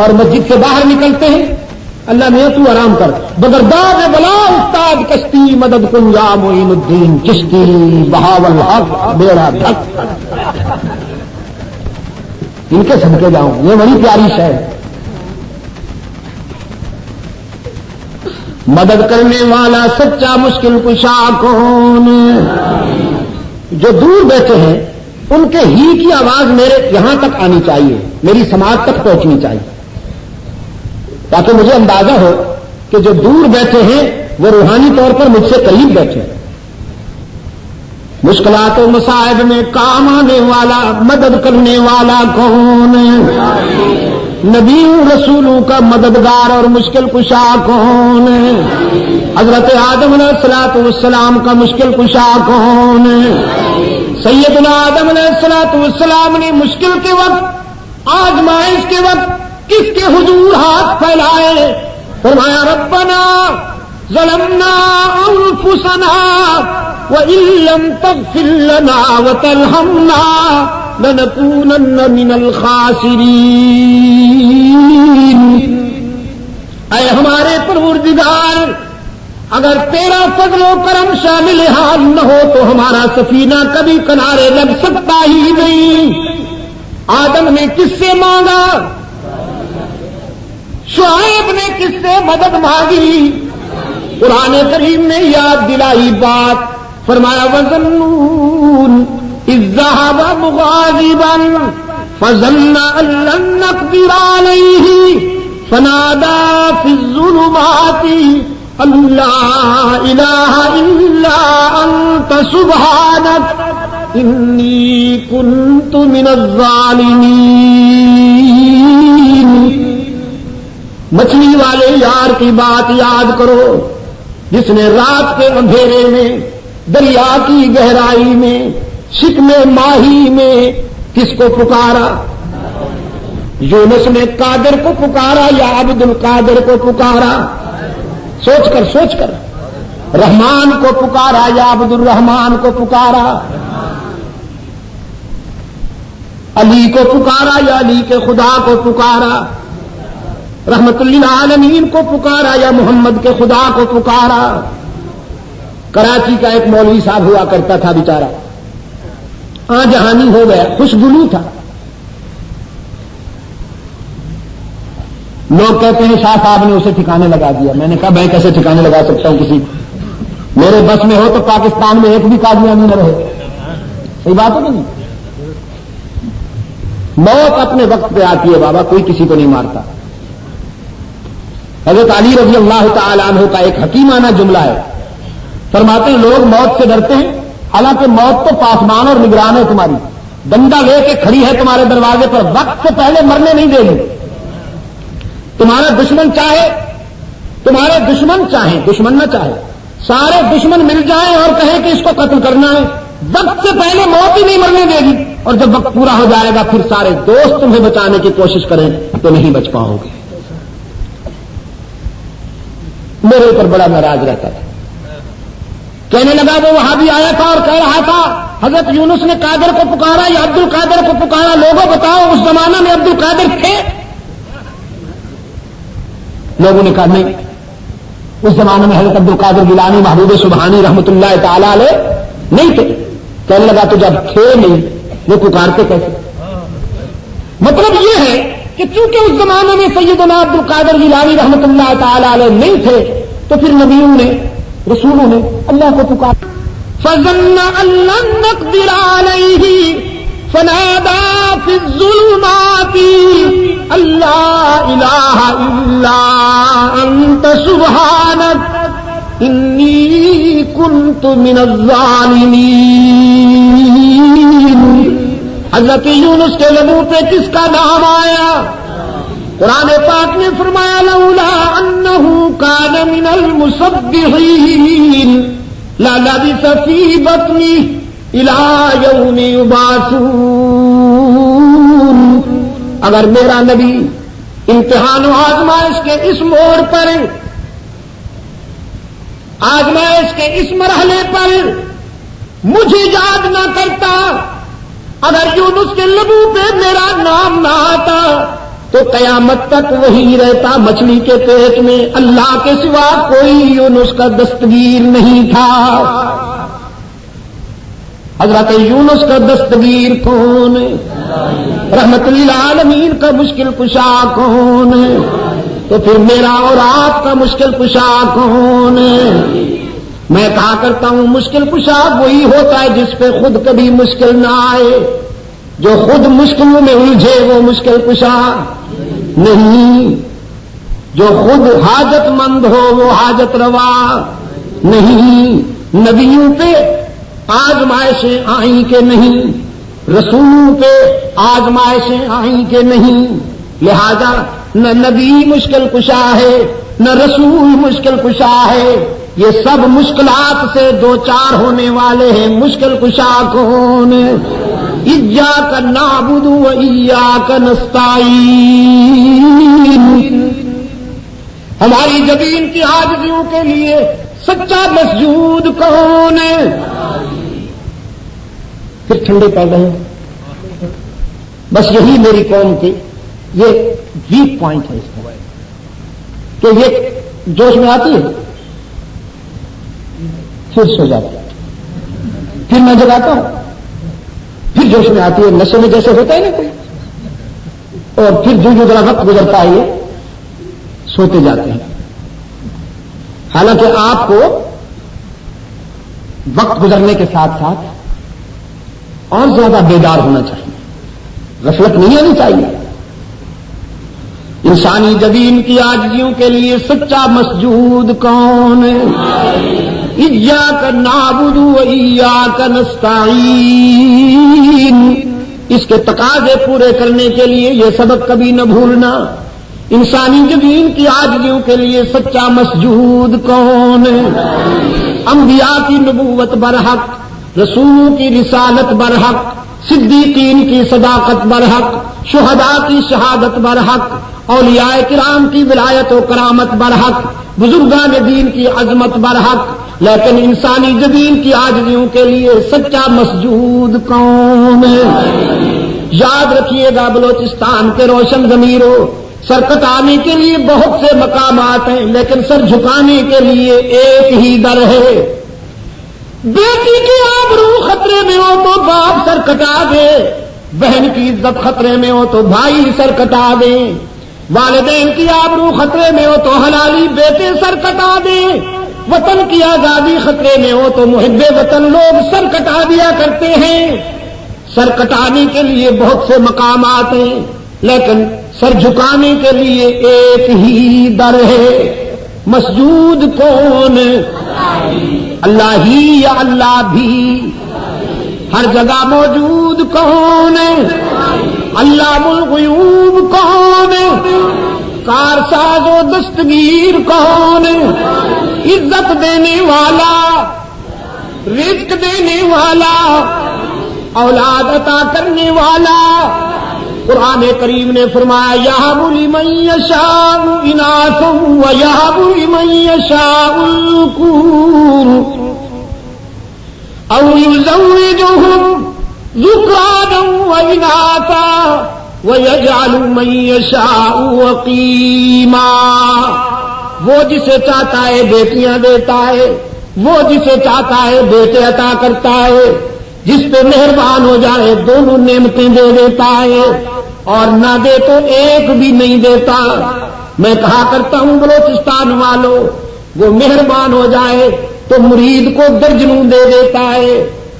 [SPEAKER 1] اور مسجد سے باہر نکلتے ہیں اللہ میاں تو آرام کر، بگرداد بلا استاد کشتی، مدد کن یا معین الدین چشتی، بہاول حق بیڑا دھک، ان کے صدقے جاؤں۔ یہ بڑی پیاری شے ہے۔ مدد کرنے والا سچا مشکل کشا کون؟ جو دور بیٹھے ہیں ان کے ہی کی آواز میرے یہاں تک آنی چاہیے، میری سماعت تک پہنچنی چاہیے، تاکہ مجھے اندازہ ہو کہ جو دور بیٹھے ہیں وہ روحانی طور پر مجھ سے قریب بیٹھے ہیں۔ مشکلات و مصائب میں کام آنے والا مدد کرنے والا کون؟ نبی رسولوں کا مددگار اور مشکل کشا کون؟ حضرت آدم علیہ الصلوۃ والسلام کا مشکل کشا کون؟ سیدنا آدم علیہ الصلوۃ والسلام نے مشکل کے وقت، آزمائش کے وقت کس کے حضور ہاتھ پھیلائے؟ فرمایا ربنا ظلمنا انفسنا وَإِن لَّمْ تَغْفِرْ لَنَا وَتَرْحَمْنَا لَنَكُونَنَّ مِنَ الْخَاسِرِينَ۔ اے ہمارے پروردگار، اگر تیرا فضل و کرم شامل حال نہ ہو تو ہمارا سفینہ کبھی کنارے لگ سکتا ہی نہیں۔ آدم نے کس سے مانگا؟ شعیب نے کس سے مدد مانگی؟ قرآن کریم نے یاد دلائی بات، فرمایا وَظَنُّونَ إِذ ذَّهَبَ مُغَاضِبًا فَظَنَّ أَن لَّن نَّقْدِرَ عَلَيْهِ فَنَادَىٰ فِي الظُّلُمَاتِ أَن لَّا إِلَٰهَ إِلَّا أَنتَ سُبْحَانَكَ إِنِّي كُنتُ مِنَ الظَّالِمِينَ۔ مچھلی والے یار کی بات یاد کرو جس نے رات کے اندھیرے میں، دریا کی گہرائی میں، شکم ماہی میں کس کو پکارا؟ یونس نے قادر کو پکارا یا عبد القادر کو پکارا؟ سوچ کر رحمان کو پکارا یا عبد الرحمان کو پکارا؟ علی کو پکارا یا علی کے خدا کو پکارا؟ رحمت للعالمین کو پکارا یا محمد کے خدا کو پکارا؟ کراچی کا ایک مولوی صاحب ہوا کرتا تھا بیچارہ، جہانی ہو گیا، خوشگلو تھا۔ لوگ کہتے ہیں شاہ صاحب نے اسے ٹھکانے لگا دیا۔ میں نے کہا میں کیسے ٹھکانے لگا سکتا ہوں کسی کو؟ میرے بس میں ہو تو پاکستان میں ایک بھی قادیانی نہ رہے۔ صحیح بات ہے کہ نہیں؟ موت اپنے وقت پہ آتی ہے بابا، کوئی کسی کو نہیں مارتا۔ حضرت علی رضی اللہ تعالی عنہ کا ایک حکیمانہ جملہ ہے، فرماتے ہیں لوگ موت سے ڈرتے ہیں، حالانکہ موت تو پاسمان اور نگران ہے تمہاری، ڈنڈا لے کے کھڑی ہے تمہارے دروازے پر، وقت سے پہلے مرنے نہیں دے گی۔ تمہارا دشمن چاہے، تمہارے دشمن چاہیں، دشمن نہ چاہے، سارے دشمن مل جائیں اور کہیں کہ اس کو قتل کرنا ہے، وقت سے پہلے موت ہی نہیں مرنے دے گی، اور جب وقت پورا ہو جائے گا پھر سارے دوست تمہیں بچانے کی کوشش کریں تو نہیں بچ پاؤ گے۔ میرے اوپر بڑا ناراض رہتا تھا، کہنے لگا وہ وہاں بھی آیا تھا اور کہہ رہا تھا حضرت یونس نے قادر کو پکارا یا عبد القادر کو پکارا؟ لوگوں بتاؤ اس زمانہ میں عبد القادر تھے؟ لوگوں نے کہا نہیں، اس زمانے میں حضرت عبد القادر گیلانی محبوب سبحانی رحمت اللہ تعالی علیہ نہیں تھے۔ کہنے لگا تو جب تھے نہیں وہ پکارتے کیسے؟ مطلب یہ ہے کہ چونکہ اس زمانے میں سیدنا عبد القادر جیلانی رحمۃ اللہ تعالی علیہ نہیں تھے تو پھر نبیوں نے رسولوں نے اللہ کو پکارا. فظن ان لن نقدر علیہ فنادى في الظلمات ان لا اله الا انت سبحانك انی كنت من الظالمین. حضرت یونس کے لبوں پہ کس کا نام آیا؟ قرآن پاک نے فرمایا لولا انه كان من المسبحین للبث في بطنه الى یوم یبعثون. اگر میرا نبی امتحان و آزمائش کے اس موڑ پر، آزمائش کے اس مرحلے پر مجھے یاد نہ کرتا، اگر یونس کے لبوں پہ میرا نام نہ آتا تو قیامت تک وہی رہتا مچھلی کے پیٹ میں. اللہ کے سوا کوئی یونس کا دستگیر نہیں تھا. حضرت یونس کا دستگیر کون ہے؟ رحمت للعالمین کا مشکل کشا کون ہے؟ تو پھر میرا اور آپ کا مشکل کشا کون ہے؟ میں کہا کرتا ہوں مشکل کشا وہی ہوتا ہے جس پہ خود کبھی مشکل نہ آئے. جو خود مشکلوں میں الجھے وہ مشکل کشا نہیں. جو خود حاجت مند ہو وہ حاجت روا نہیں. نبیوں پہ آزمائشیں آئیں کہ نہیں، رسولوں پہ آزمائشیں آئیں کہ نہیں. لہذا نہ نبی مشکل کشا ہے نہ رسول مشکل کشا ہے. یہ سب مشکلات سے دو چار ہونے والے ہیں. مشکل کشا کون ہے؟ ایاک نعبد و ایاک نستعین. ہماری جبین کی عاجزیوں کے لیے سچا مسجود کون ہے؟ پھر ٹھنڈے پڑ رہے ہیں. بس یہی میری قوم کی یہ ویک پوائنٹ ہے اس میں کہ یہ جوش میں آتی ہے پھر سو جاتی ہے، پھر میں جگاتا ہوں، پھر جوش میں آتی ہے. نشے میں جیسے ہوتا ہے نا کوئی، اور پھر جو ذرا وقت گزرتا ہے یہ سوتے جاتے ہیں. حالانکہ آپ کو وقت گزرنے کے ساتھ ساتھ اور زیادہ بیدار ہونا چاہیے، غفلت نہیں ہونی چاہیے. انسانی جبین کی عاجزیوں کے لیے سچا مسجود کون ہے؟ ایاک نعبد و ایاک نستعین. اس کے تقاضے پورے کرنے کے لیے یہ سبق کبھی نہ بھولنا. انسانی جبین کی عاجزیوں کے لیے سچا مسجود کون ہے؟ انبیاء کی نبوت برحق، رسولوں کی رسالت برحق، صدیقین کی صداقت برحق، شہداء کی شہادت برحق، اولیاء کرام کی ولایت و کرامت برحق، بزرگان دین کی عظمت برحق. لیکن انسانی جبین کی عاجزیوں کے لیے سچا مسجود کون ہے؟ یاد رکھیے گا بلوچستان کے روشن ضمیروں، سر کٹانے کے لیے بہت سے مقامات ہیں لیکن سر جھکانے کے لیے ایک ہی در ہے. بیٹی کی آبرو خطرے میں ہو تو باپ سر کٹا دے، بہن کی عزت خطرے میں ہو تو بھائی سر کٹا دے، والدین کی آبرو خطرے میں ہو تو حلالی بیٹے سر کٹا دے، وطن کی آزادی خطرے میں ہو تو محب وطن لوگ سر کٹا دیا کرتے ہیں. سر کٹانے کے لیے بہت سے مقامات ہیں لیکن سر جھکانے کے لیے ایک ہی در ہے. مسجود کون؟ اللہ ہی یا اللہ بھی؟ ہر جگہ موجود کون ہے؟ علام الغیوب کون ہے؟ کارساز و دستگیر کون ہے؟ عزت دینے والا، رزق دینے والا، اولاد عطا کرنے والا. قرآن کریم نے فرمایا یہب لمن یشاء اناثا ویہب لمن یشاء الذکور او یزوجہم ذکرانا واناثا ویجعل من یشاء عقیما. وہ جسے چاہتا ہے بیٹیاں دیتا ہے، وہ جسے چاہتا ہے بیٹے عطا کرتا ہے، جس پہ مہربان ہو جائے دونوں نعمتیں دے دیتا ہے، اور نہ دے تو ایک بھی نہیں دیتا۔ میں کہا کرتا ہوں بلوچستان والوں، وہ مہربان ہو جائے تو مرید کو درجنوں دے دیتا ہے،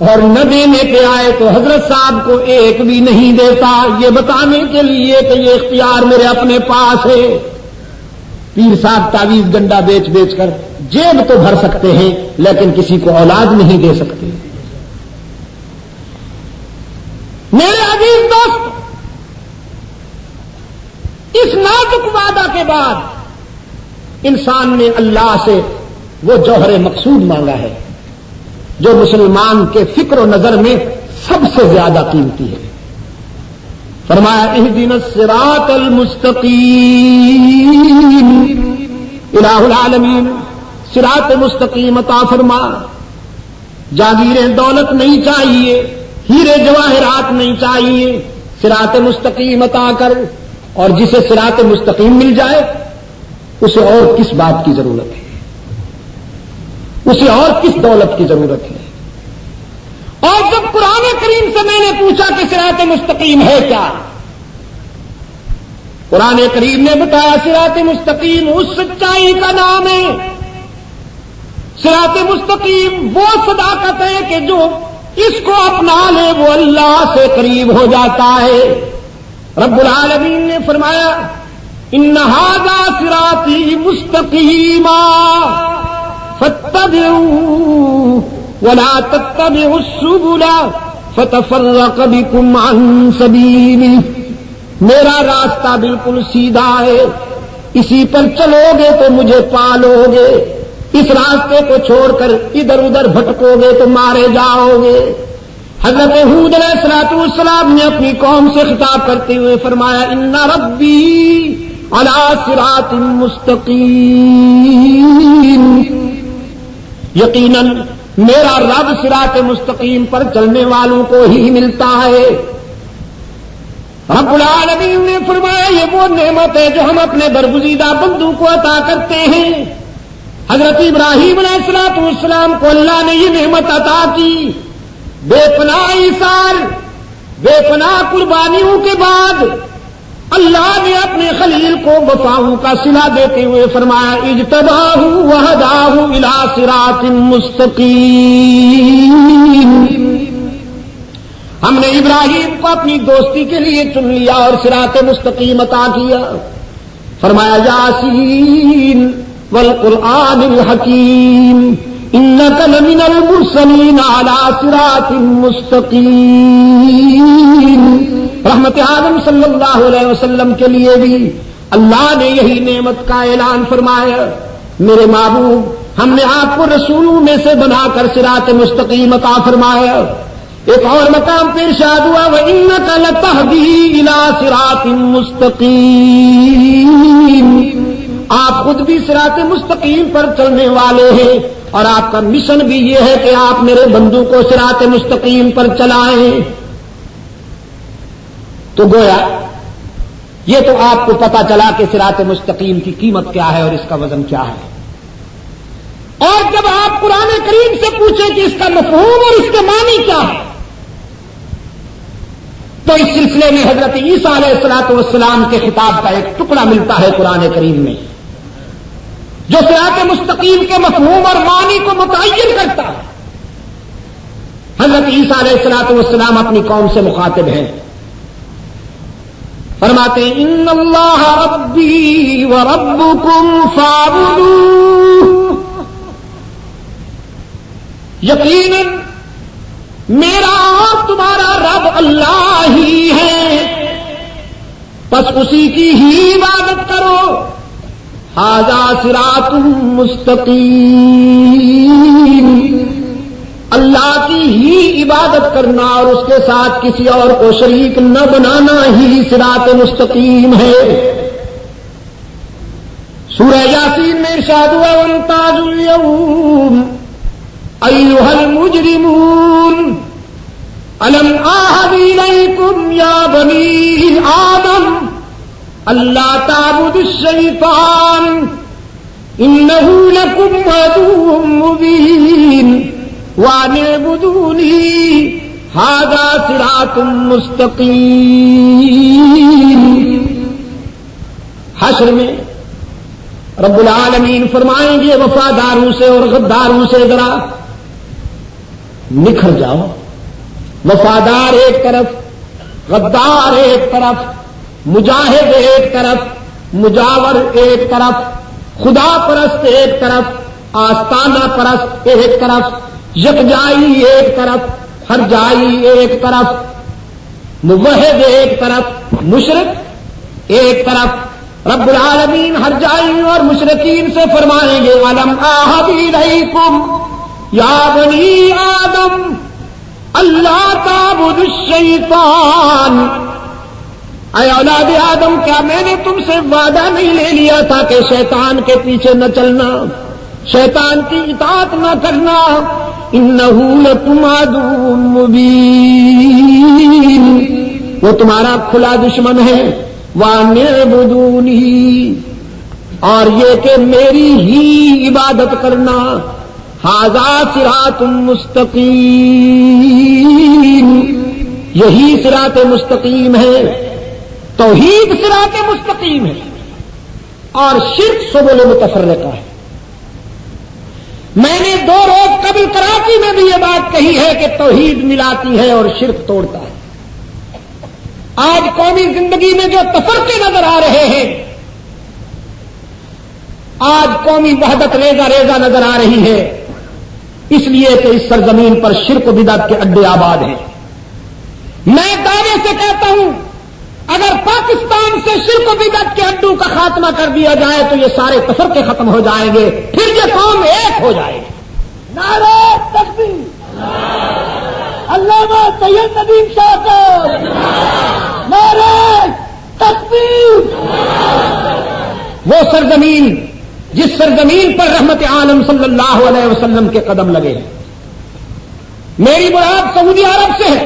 [SPEAKER 1] اور نہ دینے پہ آئے تو حضرت صاحب کو ایک بھی نہیں دیتا، یہ بتانے کے لیے کہ یہ اختیار میرے اپنے پاس ہے۔ پیر صاحب تعویذ گنڈا بیچ بیچ کر جیب تو بھر سکتے ہیں لیکن کسی کو اولاد نہیں دے سکتے۔ میرے عزیز دوست، اس نازک وعدہ کے بعد انسان نے اللہ سے وہ جوہر مقصود مانگا ہے جو مسلمان کے فکر و نظر میں سب سے زیادہ قیمتی ہے۔ فرمایا اہدنا الصراط المستقیم، الہ العالمین صراط مستقیم عطا فرما۔ جاگیریں دولت نہیں چاہیے، ہیرے جواہرات نہیں چاہیے، صراط مستقیم عطا کر۔ اور جسے صراط مستقیم مل جائے اسے اور کس بات کی ضرورت ہے، اسے اور کس دولت کی ضرورت ہے؟ اور جب قرآن کریم سے میں نے پوچھا کہ صراط مستقیم ہے کیا، قرآن کریم نے بتایا صراط مستقیم اس سچائی کا نام ہے، صراط مستقیم وہ صداقت ہے کہ جو اس کو اپنا لے وہ اللہ سے قریب ہو جاتا ہے۔ رب العالمین نے فرمایا ان ھذا صراطی مستقیما فاتبعوہ ولا تتبعوا السبل فتفرق بکم عن سبیلہ، میرا راستہ بالکل سیدھا ہے، اسی پر چلو گے تو مجھے پالو گے، اس راستے کو چھوڑ کر ادھر ادھر بھٹکو گے تو مارے جاؤ گے۔ حضرت ہود علیہ الصلوۃ والسلام نے اپنی قوم سے خطاب کرتے ہوئے فرمایا ان ربی علی صراط مستقیم، یقیناً میرا رب صراط مستقیم پر چلنے والوں کو ہی ملتا ہے۔ رب العالمین نے فرمایا یہ وہ نعمت ہے جو ہم اپنے برگزیدہ بندوں کو عطا کرتے ہیں۔ حضرت ابراہیم علیہ الصلوۃ والسلام کو اللہ نے یہ نعمت عطا کی، بے پناہ ایثار، بے پناہ قربانیوں کے بعد اللہ نے اپنے خلیل کو وفاؤں کا صلہ دیتے ہوئے فرمایا اجتباہ وہداہ الی صراط مستقیم، ہم نے ابراہیم کو اپنی دوستی کے لیے چن لیا اور صراط مستقیم عطا کیا۔ فرمایا یاسین والقرآن الحکیم انک لمن المرسلین علی صراط مستقیم۔ رحمت عالم صلی اللہ علیہ وسلم کے لیے بھی اللہ نے یہی نعمت کا اعلان فرمایا، میرے محبوب ہم نے آپ کو رسولوں میں سے بنا کر صراط مستقیم عطا فرمایا۔ ایک اور مقام پہ ارشاد ہوا وَإِنَّكَ لَتَهْدِي إِلَىٰ صِرَاطٍ مُّسْتَقِيمٍ، آپ خود بھی صراط مستقیم پر چلنے والے ہیں اور آپ کا مشن بھی یہ ہے کہ آپ میرے بندوں کو صراط مستقیم پر چلائیں۔ تو گویا یہ تو آپ کو پتا چلا کہ صراط مستقیم کی قیمت کیا ہے اور اس کا وزن کیا ہے۔ اور جب آپ قرآن کریم سے پوچھیں کہ اس کا مفہوم اور اس کے معنی کیا ہے، تو اس سلسلے میں حضرت عیسیٰ علیہ الصلوۃ والسلام کے خطاب کا ایک ٹکڑا ملتا ہے قرآن کریم میں جو صراط مستقیم کے مفہوم اور معنی کو متعین کرتا ہے۔ حضرت عیسیٰ علیہ الصلوۃ والسلام اپنی قوم سے مخاطب ہیں، فرماتے ہیں ان اللہ ربی وربکم فاعبدوہ، یقیناً میرا اور تمہارا رب اللہ ہی ہے، بس اسی کی ہی عبادت کرو۔ ھذا صراط مستقیم، اللہ کی ہی عبادت کرنا اور اس کے ساتھ کسی اور کو شریک نہ بنانا ہی صراط مستقیم ہے۔ سورہ یاسین میں ارشاد ہوا وامتازوا اليوم ایھا المجرمون الم اعہد الیکم یا بنی آدم اللہ تعبدوا الشیطان انہ لکم عدو مبین وَأَنِ اعْبُدُونِي ھذا صراط مستقیم. حشر میں رب العالمین فرمائیں گے وفاداروں سے اور غداروں سے ذرا نکھر جاؤ. وفادار ایک طرف، غدار ایک طرف، مجاہد ایک طرف، مجاور ایک طرف، خدا پرست ایک طرف، آستانہ پرست ایک طرف، یکجائی ایک طرف، ہر جائی ایک طرف، موحد ایک طرف، مشرک ایک طرف. رب العالمین ہر جائی اور مشرکین سے فرمائیں گے الم اعہد الیکم یا بنی آدم اللہ تعبدوا الشیطان. اے اولاد آدم، کیا میں نے تم سے وعدہ نہیں لے لیا تھا کہ شیطان کے پیچھے نہ چلنا، شیطان کی اطاعت نہ کرنا. انہ لکم عدو مبین، وہ تمہارا کھلا دشمن ہے. وَأَنِ اعْبُدُونِي، اور یہ کہ میری ہی عبادت کرنا. ھذا صراط مستقیم، یہی صراط مستقیم ہے. توحید صراط مستقیم ہے اور شرک سبل متفرقہ ہے. میں نے 2 روز قبل کراچی میں بھی یہ بات کہی ہے کہ توحید ملاتی ہے اور شرک توڑتا ہے. آج قومی زندگی میں جو تفرقے نظر آ رہے ہیں، آج قومی وحدت ریزہ ریزہ نظر آ رہی ہے، اس لیے کہ اس سرزمین پر شرک و بدعت کے اڈے آباد ہیں. میں دعوے سے کہتا ہوں اگر پاکستان سے شرک و بدعت کے اڈوں کا خاتمہ کر دیا جائے تو یہ سارے تفرقے ختم ہو جائیں گے، پھر یہ قوم ایک ہو جائے گی. نعرہ تکبیر، علامہ سید ندیم شاہ کو نعرہ تکبیر. وہ سرزمین جس سرزمین پر رحمت عالم صلی اللہ علیہ وسلم کے قدم لگے ہیں. میری مراد سعودی عرب سے ہے.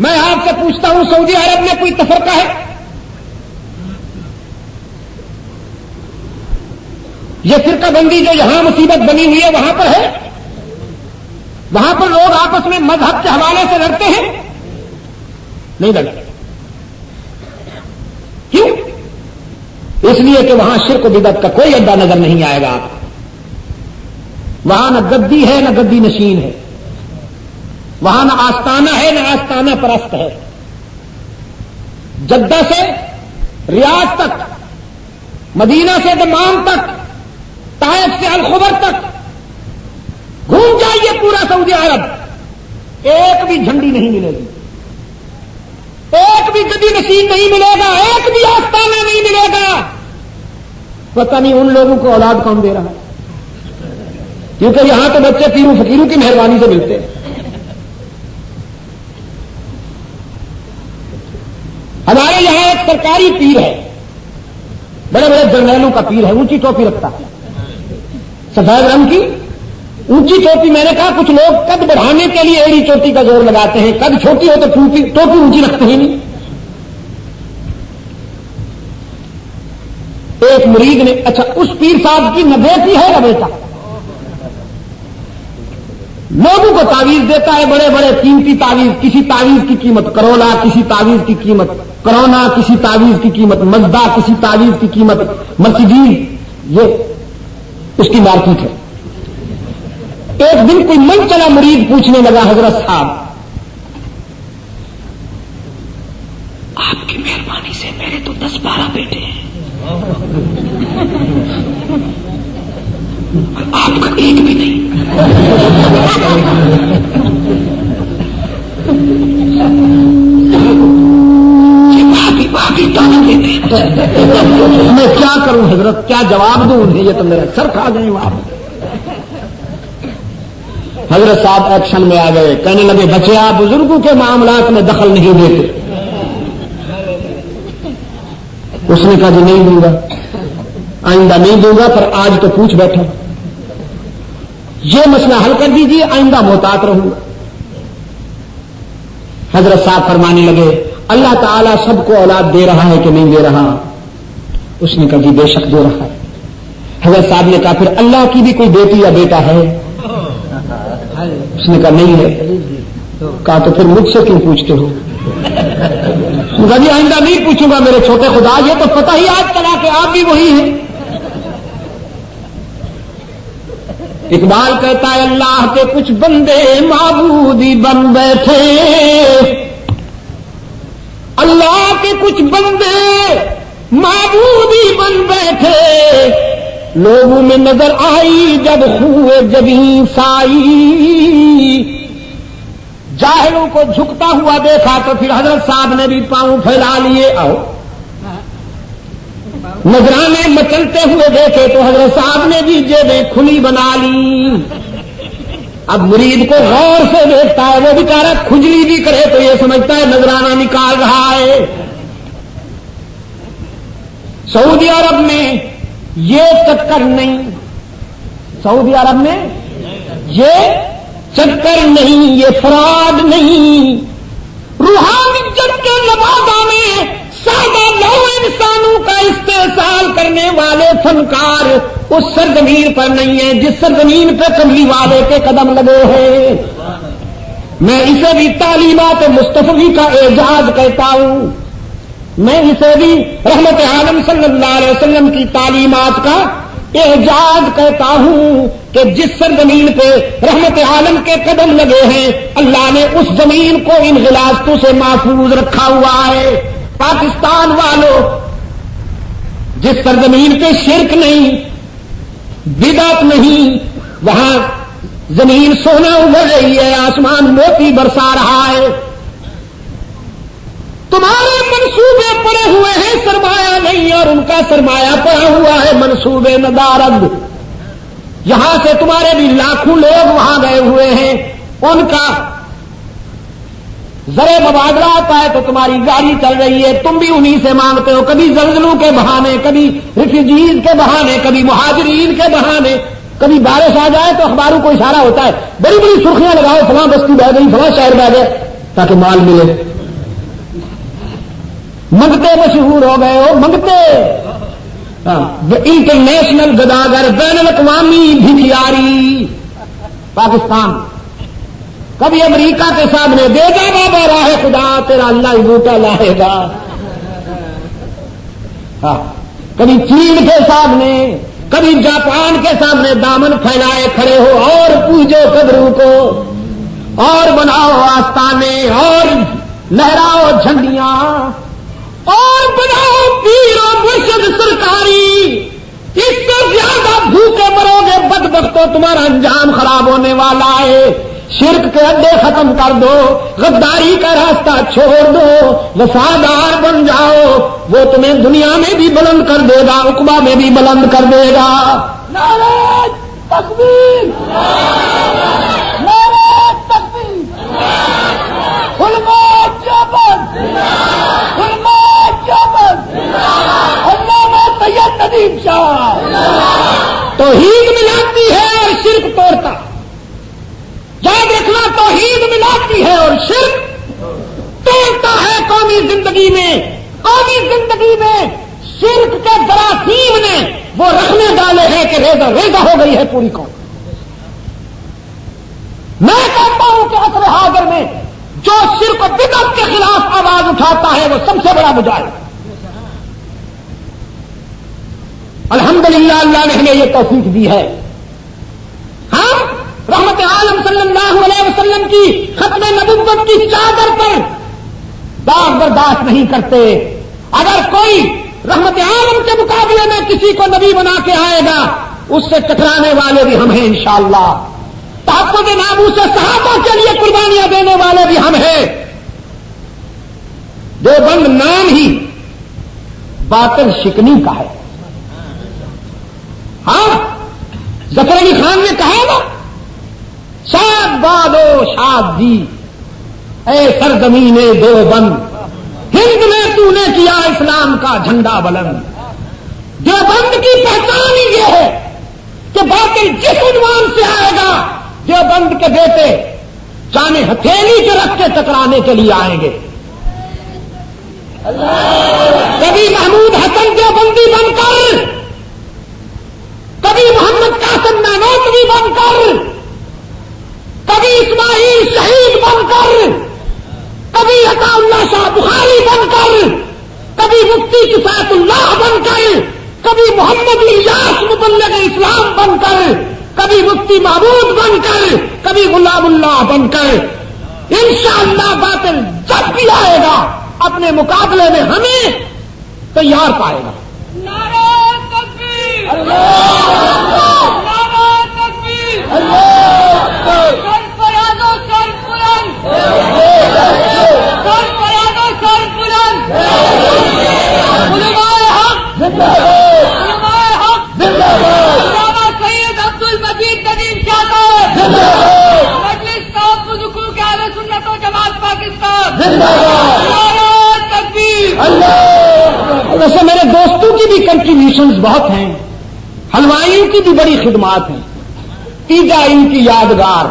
[SPEAKER 1] میں آپ سے پوچھتا ہوں سعودی عرب میں کوئی تفرقہ ہے؟ یہ فرقہ بندی جو یہاں مصیبت بنی ہوئی ہے وہاں پر ہے؟ وہاں پر لوگ آپس میں مذہب کے حوالے سے لڑتے ہیں؟ نہیں لڑتے. کیوں؟ اس لیے کہ وہاں شرک و بدعت کا کوئی اڈا نظر نہیں آئے گا. وہاں نہ گدی ہے نہ گدی نشین ہے، وہاں نہ آستانہ ہے نہ آستانہ پرست ہے. جدہ سے ریاض تک، مدینہ سے دمام تک، طائف سے الخبر تک گھوم جائیے پورا سعودی عرب، ایک بھی جھنڈی نہیں ملے گی، ایک بھی گدی نشین نہیں ملے گا، ایک بھی آستانہ نہیں ملے گا. پتہ نہیں ان لوگوں کو اولاد کون دے رہا ہے، کیونکہ یہاں تو بچے پیروں فقیروں کی مہربانی سے ملتے ہیں. ہمارے یہاں ایک سرکاری پیر ہے، بڑے بڑے جرنیلوں کا پیر ہے، اونچی ٹوپی رکھتا ہے، سفید رنگ کی اونچی ٹوپی. میں نے کہا کچھ لوگ قد بڑھانے کے لیے ایڑی چوٹی کا زور لگاتے ہیں، قد چھوٹی ہو تو ٹوپی اونچی رکھتے ہیں نہیں. ایک مرید نے، اچھا اس پیر صاحب کی نہ بیٹی ہے نہ بیٹا، لوگوں کو تعویذ دیتا ہے، بڑے بڑے قیمتی تعویذ. کسی تعویذ کی قیمت کروڑا، کسی تعویذ کی قیمت کرونا، کسی تعویذ کی قیمت مزدا، کسی تعویذ کی قیمت مرسیڈیز. یہ اس کی مارکیٹ ہے. ایک دن کوئی من چلا مرید پوچھنے لگا حضرت صاحب آپ کی مہربانی سے میرے تو 10-12 بیٹے ہیں، آپ کا ایک بھی نہیں. تانا دیتے ہیں. میں کیا کروں حضرت، کیا جواب دوں انہیں؟ یہ تو میرا سر کھا گئے. آپ حضرت صاحب ایکشن میں آ گئے، کہنے لگے بچے آپ بزرگوں کے معاملات میں دخل نہیں دیتے. اس نے کہا جی نہیں دوں گا، آئندہ نہیں دوں گا، پر آج تو پوچھ بیٹھا، یہ مسئلہ حل کر دیجیے، آئندہ محتاط رہوں گا. حضرت صاحب فرمانے لگے اللہ تعالیٰ سب کو اولاد دے رہا ہے کہ نہیں دے رہا؟ اس نے کہا جی بے شک دے رہا ہے. حضرت صاحب نے کہا پھر اللہ کی بھی کوئی بیٹی یا بیٹا ہے؟ اس نے کہا نہیں ہے. کہا تو پھر مجھ سے کیوں پوچھتے ہو؟ جی آئندہ نہیں پوچھوں گا میرے چھوٹے خدا، یہ تو پتہ ہی آج چلا کہ آپ بھی وہی ہیں۔ اقبال کہتا ہے اللہ کے کچھ بندے معبودی بن بیٹھے، اللہ کے کچھ بندے معبودی بن بیٹھے، لوگوں میں نظر آئی جب خوئے جبیں سائی، جاہلوں کو جھکتا ہوا دیکھا تو پھر حضرت صاحب نے بھی پاؤں پھیلا لیے، آؤ نذرانے مچلتے ہوئے دیکھے تو حضرت صاحب نے بھی جیبیں کھلی بنا لی۔ اب مرید کو غور سے دیکھتا ہے، وہ بیچارہ کھجلی بھی کرے تو یہ سمجھتا ہے نذرانہ نکال رہا ہے۔ سعودی عرب میں یہ چکر نہیں، سعودی عرب میں یہ چکر نہیں، یہ فراڈ نہیں، روحانیت کے نوازا میں سادہ نو انسانوں کا استحصال کرنے والے فنکار اس سرزمین پر نہیں ہیں جس سرزمین پہ کملی والے کے قدم لگے ہیں۔ میں اسے بھی تعلیمات مصطفی کا اعجاز کہتا ہوں، میں اسے بھی رحمت عالم صلی اللہ علیہ وسلم کی تعلیمات کا اعجاز کہتا ہوں کہ جس سرزمین پہ رحمت عالم کے قدم لگے ہیں اللہ نے اس زمین کو ان غلاظتوں سے محفوظ رکھا ہوا ہے۔ پاکستان والوں، جس سرزمین پہ شرک نہیں، بدعت نہیں، وہاں زمین سونا اگل رہی ہے، آسمان موتی برسا رہا ہے، تمہارے منصوبے پڑے ہوئے ہیں، سرمایہ نہیں اور ان کا سرمایہ پڑا ہوا ہے منصوبے ندارد۔ یہاں سے تمہارے بھی لاکھوں لوگ وہاں گئے ہوئے ہیں، ان کا زرے مبادلہ آتا ہے تو تمہاری گاڑی چل رہی ہے، تم بھی انہی سے مانگتے ہو، کبھی زلزلوں کے بہانے، کبھی ریفیوجیز کے بہانے، کبھی مہاجرین کے بہانے، کبھی بارش آ جائے تو اخباروں کو اشارہ ہوتا ہے، بڑی بڑی سرخیاں لگاؤ فلاں بستی بہ گئی، فلاں شہر بہ گئے، تاکہ مال ملے۔ منگتے مشہور ہو گئے ہو، منگتے انٹرنیشنل گداگر، بین الاقوامی بھکیاری پاکستان۔ کبھی امریکہ کے سامنے دے گا بابا راہ خدا تیرا اللہ ہی بوٹا لائے گا، کبھی چین کے سامنے، کبھی جاپان کے سامنے دامن پھیلائے کھڑے ہو اور پوجو قبروں کو اور بناؤ آستانے اور لہراؤ جھنڈیاں اور بناؤ پیر و مرشد سرکاری، اس سے زیادہ بھوکے مرو گے بدبختو، تمہارا انجام خراب ہونے والا ہے۔ شرک کے اڈے ختم کر دو، غداری کا راستہ چھوڑ دو، وفادار بن جاؤ، وہ تمہیں دنیا میں بھی بلند کر دے گا، عقبہ میں بھی بلند کر دے گا۔ نعرہ تکبیر، نعرہ تکبیر، علماء دیوبند، علماء دیوبند، علامہ سید ندیم شاہ۔ توحید ملاتی ہے اور شرک توڑتا، یاد رکھنا، توحید ملاتی ہے اور شرک توڑتا ہے۔ قومی زندگی میں، قومی زندگی میں شرک کے جراثیم نے وہ رکھنے ڈالے ہیں کہ ریزہ ریزہ ہو گئی ہے پوری قوم۔ میں کہتا ہوں کہ عصر حاضر میں جو شرک و بدعت کے خلاف آواز اٹھاتا ہے وہ سب سے بڑا مجاہد۔ الحمدللہ اللہ نے ہمیں یہ توفیق دی ہے، ہم رحمت عالم صلی اللہ علیہ وسلم کی ختم نبوت کی چادر پر داغ برداشت نہیں کرتے۔ اگر کوئی رحمت عالم کے مقابلے میں کسی کو نبی بنا کے آئے گا اس سے ٹکرانے والے بھی ہم ہیں انشاءاللہ، تحفظ ناموس صحابہ کے لیے قربانیاں دینے والے بھی ہم ہیں۔ دیوبند نام ہی باطل شکنی کا ہے۔ ہاں ظفر علی خان نے کہا نا، شاد بادو شاد جی اے سرزمین دیوبند، ہند میں تو نے کیا اسلام کا جھنڈا بلند۔ دیوبند کی پہچان ہی یہ ہے کہ باطل جس عنوان سے آئے گا دیوبند کے بیٹے جانے ہتھیلی کے رکھ کے ٹکرانے کے لیے آئیں گے۔ کبھی محمود حسن دیوبندی بن کر، کبھی محمد قاسم نانوتوی بن کر، کبھی اسماعیل شہید بن کر، کبھی عطا اللہ شاہ بخاری بن کر، کبھی مفتی کفایت اللہ بن کر، کبھی محمد الیاس مبلغ اسلام بن کر، کبھی مفتی محمود بن کر، کبھی غلام اللہ بن کر، انشاءاللہ باطل جب بھی آئے گا اپنے مقابلے میں ہمیں تیار پائے گا۔
[SPEAKER 2] نعرہ تکبیر! نعرہ تکبیر! سر فریاد و سر بلند! سر فریاد و سر بلند! علماء حق! علماء حق! علامہ سید عبد المجید ندیم شاہ صاحب! مجلس صاحب حقوق اہل سنت و جماعت پاکستان! نعرہ تکبیر!
[SPEAKER 1] ویسے میرے دوستوں کی بھی کنٹریبیوشنز بہت ہیں، حلوائیوں کی بھی بڑی خدمات ہیں۔ تیجا ان کی یادگار،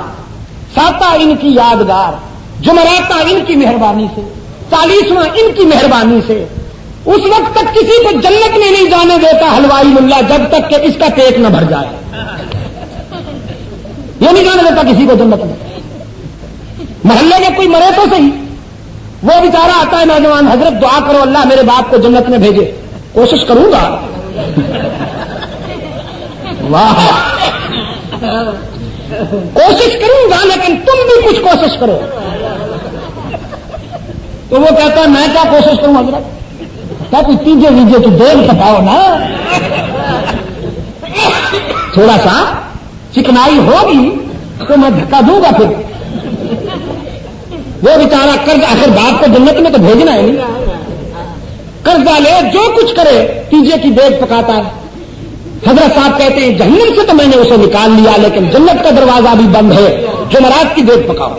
[SPEAKER 1] ساتا ان کی یادگار، جمعراتہ ان کی مہربانی سے، 40واں ان کی مہربانی سے۔ اس وقت تک کسی کو جنت میں نہیں جانے دیتا حلوائی ملا جب تک کہ اس کا پیٹ نہ بھر جائے، یہ نہیں جانے دیتا کسی کو جنت میں۔ محلے میں کوئی مرے تو صحیح، وہ بیچارہ آتا ہے نوجوان، حضرت دعا کرو اللہ میرے باپ کو جنت میں بھیجے، کوشش کروں گا، واہ کوشش کروں گا لیکن تم بھی کچھ کوشش کرو۔ تو وہ کہتا ہے میں کیا کوشش کروں حضرت، کیا کوئی تیجے ویجے تو دیر پکاؤ نا، تھوڑا سا چکنائی ہوگی تو میں دھکا دوں گا۔ پھر وہ بیچارہ قرض، آخر باپ کو جنت میں تو بھیجنا ہے نہیں، قرضہ لے جو کچھ کرے تیجے کی دیگ پکاتا ہے۔ حضرت صاحب کہتے ہیں جہنم سے تو میں نے اسے نکال لیا لیکن جنت کا دروازہ بھی بند ہے، جمعرات کی دیگ پکاؤ۔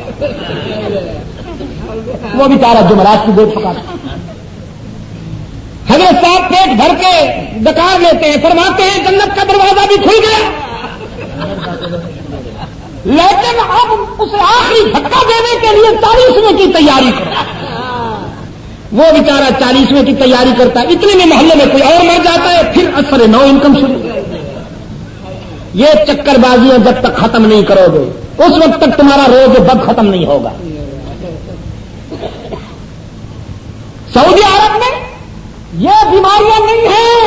[SPEAKER 1] وہ بیچارہ جمعرات کی دیگ پکاتا۔ حضرت صاحب پیٹ بھر کے ڈکار لیتے ہیں، فرماتے ہیں جنت کا دروازہ بھی کھل گیا لیکن اب اسے آخری دھکا دینے کے لیے 40ویں کی تیاری کرو۔ وہ بیچارہ 40ویں کی تیاری کرتا ہے، اتنے میں محلے میں کوئی اور مر جاتا ہے، پھر اثر نو انکم شروع۔ یہ چکر بازیاں جب تک ختم نہیں کرو گے اس وقت تک تمہارا روز بد ختم نہیں ہوگا۔ سعودی عرب میں یہ بیماریاں نہیں ہیں،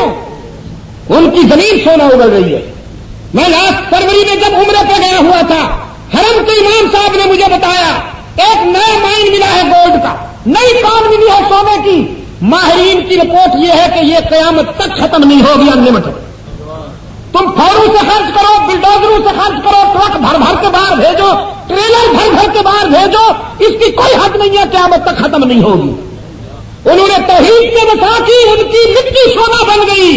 [SPEAKER 1] ان کی زمین سونا اگل رہی ہے۔ میں لاسٹ فروری میں جب عمرے پہ گیا ہوا تھا، حرم کے امام صاحب نے مجھے بتایا ایک نیا مائن ملا ہے گولڈ کا، نئی کان ملی ہے سونے کی۔ ماہرین کی رپورٹ یہ ہے کہ یہ قیامت تک ختم نہیں ہوگی، انلمیٹڈ۔ تم فوروں سے خرچ کرو، بلڈوزروں سے خرچ کرو، ٹرک بھر بھر کے باہر بھیجو، ٹریلر بھر بھر کے باہر بھیجو، اس کی کوئی حد نہیں ہے، قیامت تک ختم نہیں ہوگی۔ انہوں نے توحید کے وفا کی، ان کی مٹی سونا بن گئی،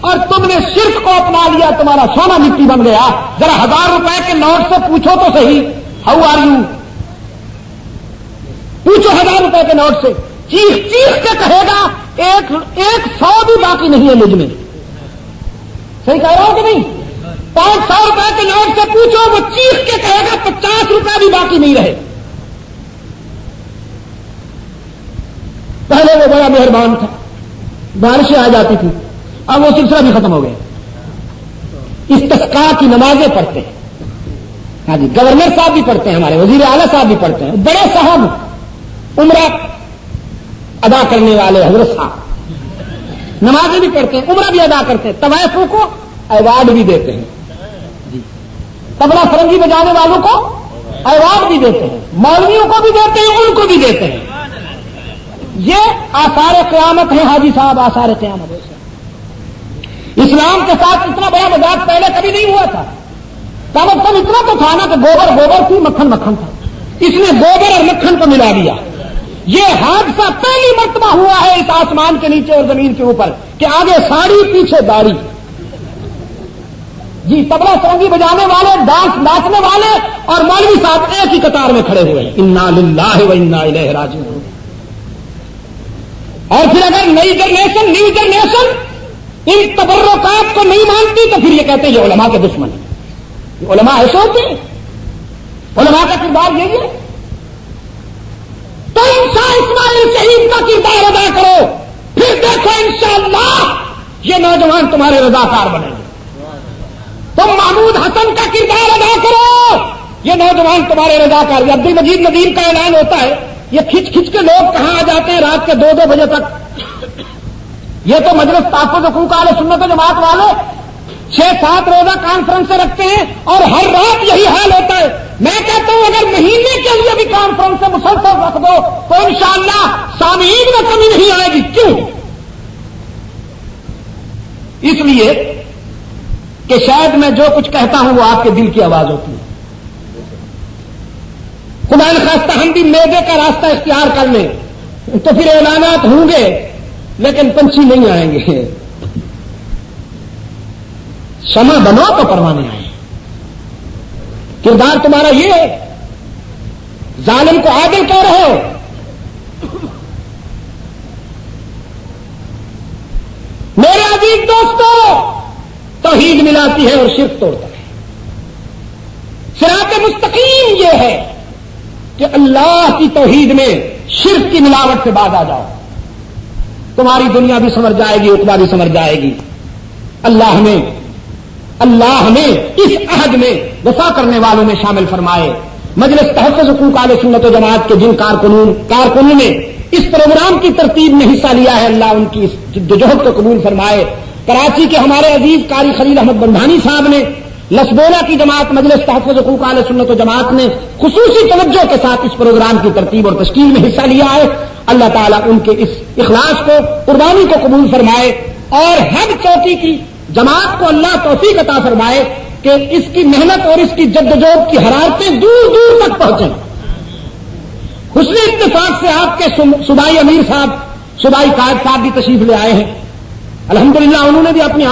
[SPEAKER 1] اور تم نے شرک کو اپنا لیا، تمہارا سونا مٹی بن گیا۔ ذرا 1000 روپے کے نوٹ سے پوچھو تو صحیح، ہاؤ آر یو، پوچھو 1000 روپے کے نوٹ سے، چیخ چیخ کے کہے گا ایک 100 بھی باقی نہیں ہے مجھ میں۔ صحیح کہہ رہا ہوں کہ نہیں؟ 500 روپے کے نوٹ سے پوچھو، وہ چیخ کے کہے گا 50 روپے بھی باقی نہیں رہے۔ پہلے وہ بڑا مہربان تھا، بارشیں آ جاتی تھی، اب وہ سلسلہ بھی ختم ہو گیا۔ استسقاء کی نمازیں پڑھتے ہیں، ہاں جی، گورنر صاحب بھی پڑھتے ہیں، ہمارے وزیر اعلیٰ صاحب بھی پڑھتے ہیں، بڑے صاحب عمرہ ادا کرنے والے حضرت صاحب نمازیں بھی پڑھتے ہیں، عمرہ بھی ادا کرتے ہیں، طوائفوں کو ایوارڈ بھی دیتے ہیں، جی، طبلہ فرنگی بجانے والوں کو ایوارڈ بھی دیتے ہیں، مولویوں کو بھی دیتے ہیں، ان کو بھی دیتے ہیں۔ یہ آثار قیامت ہیں حاجی صاحب، آثار قیامت۔ اسلام کے ساتھ اتنا بڑا مذاق پہلے کبھی نہیں ہوا تھا، کم از کم اتنا تو تھا نا کہ گوبر گوبر تھی، مکھن مکھن تھا، اس نے گوبر اور مکھن کو ملا دیا۔ یہ حادثہ پہلی مرتبہ ہوا ہے اس آسمان کے نیچے اور زمین کے اوپر کہ آگے ساڑی پیچھے داڑھی، جی، طبلہ فرنگی بجانے والے، ڈانس ناچنے والے اور مولوی صاحب ایک ہی قطار میں کھڑے ہوئے ہیں، انا للہ و انا الیہ راجعون۔ اور پھر اگر نئی جنریشن نیو جنریشن ان تبرکات کو نہیں مانتی تو پھر یہ کہتے ہیں یہ علماء کے دشمن ہیں۔ یہ علماء ایسے ہوتے ہیں، علماء کا کردار یہی ہے۔ تو انشاء اسماعیل شہید کا کردار ادا کرو، پھر دیکھو انشاءاللہ یہ نوجوان تمہارے رضاکار بنیں گے۔ تم محمود حسن کا کردار ادا کرو، یہ نوجوان تمہارے رضاکار، عبد المجید ندیم کا اعلان ہوتا ہے، یہ کھچ کھچ کے لوگ کہاں آ جاتے ہیں رات کے 2-2 بجے تک. یہ تو مجلس تحفظ حقوق اہل سنت و جماعت والے 6-7 روزہ کانفرنسیں رکھتے ہیں اور ہر رات یہی حال ہوتا ہے. میں کہتا ہوں اگر مہینے کے لیے بھی کانفرنسیں مسلسل رکھ دو تو انشاءاللہ سامعین میں کمی نہیں آئے گی. کیوں؟ اس لیے کہ شاید میں جو کچھ کہتا ہوں وہ آپ کے دل کی آواز ہوتی ہے. خدا نخواستہ ہم بھی میدے کا راستہ اختیار کر لیں تو پھر اعلانات ہوں گے لیکن پنچھی نہیں آئیں گے. شمع بنو تو پروانے آئے. کردار تمہارا یہ ہے، ظالم کو عادل کہہ رہے ہو. میرے عزیز دوستو، توحید ملاتی ہے اور شرک توڑتا ہے. صراط مستقیم یہ ہے کہ اللہ کی توحید میں شرک کی ملاوٹ سے باز آ جاؤ. تمہاری دنیا بھی سمجھ جائے گی، عقبہ بھی سمجھ جائے گی. اللہ ہمیں اس عہد میں وفا کرنے والوں میں شامل فرمائے. مجلس تحفظ حقوق اہل سنت و جماعت کے جن کارکنوں نے اس پروگرام کی ترتیب میں حصہ لیا ہے، اللہ ان کی اس جدوجہد کو قبول فرمائے. کراچی کے ہمارے عزیز قاری خلیل احمد بندھانی صاحب نے، لسبولا کی جماعت مجلس تحفظ حقوق اہل سنت و جماعت نے خصوصی توجہ کے ساتھ اس پروگرام کی ترتیب اور تشکیل میں حصہ لیا ہے. اللہ تعالیٰ ان کے اس اخلاص کو، قربانی کو قبول فرمائے اور ہر چوکی کی جماعت کو اللہ توفیق عطا فرمائے کہ اس کی محنت اور اس کی جدوجہد کی حرارتیں دور دور تک پہنچیں. حسن اتفاق سے آپ کے صوبائی امیر صاحب، صوبائی قائد صاحب بھی تشریف لے آئے ہیں. الحمدللہ انہوں نے بھی اپنی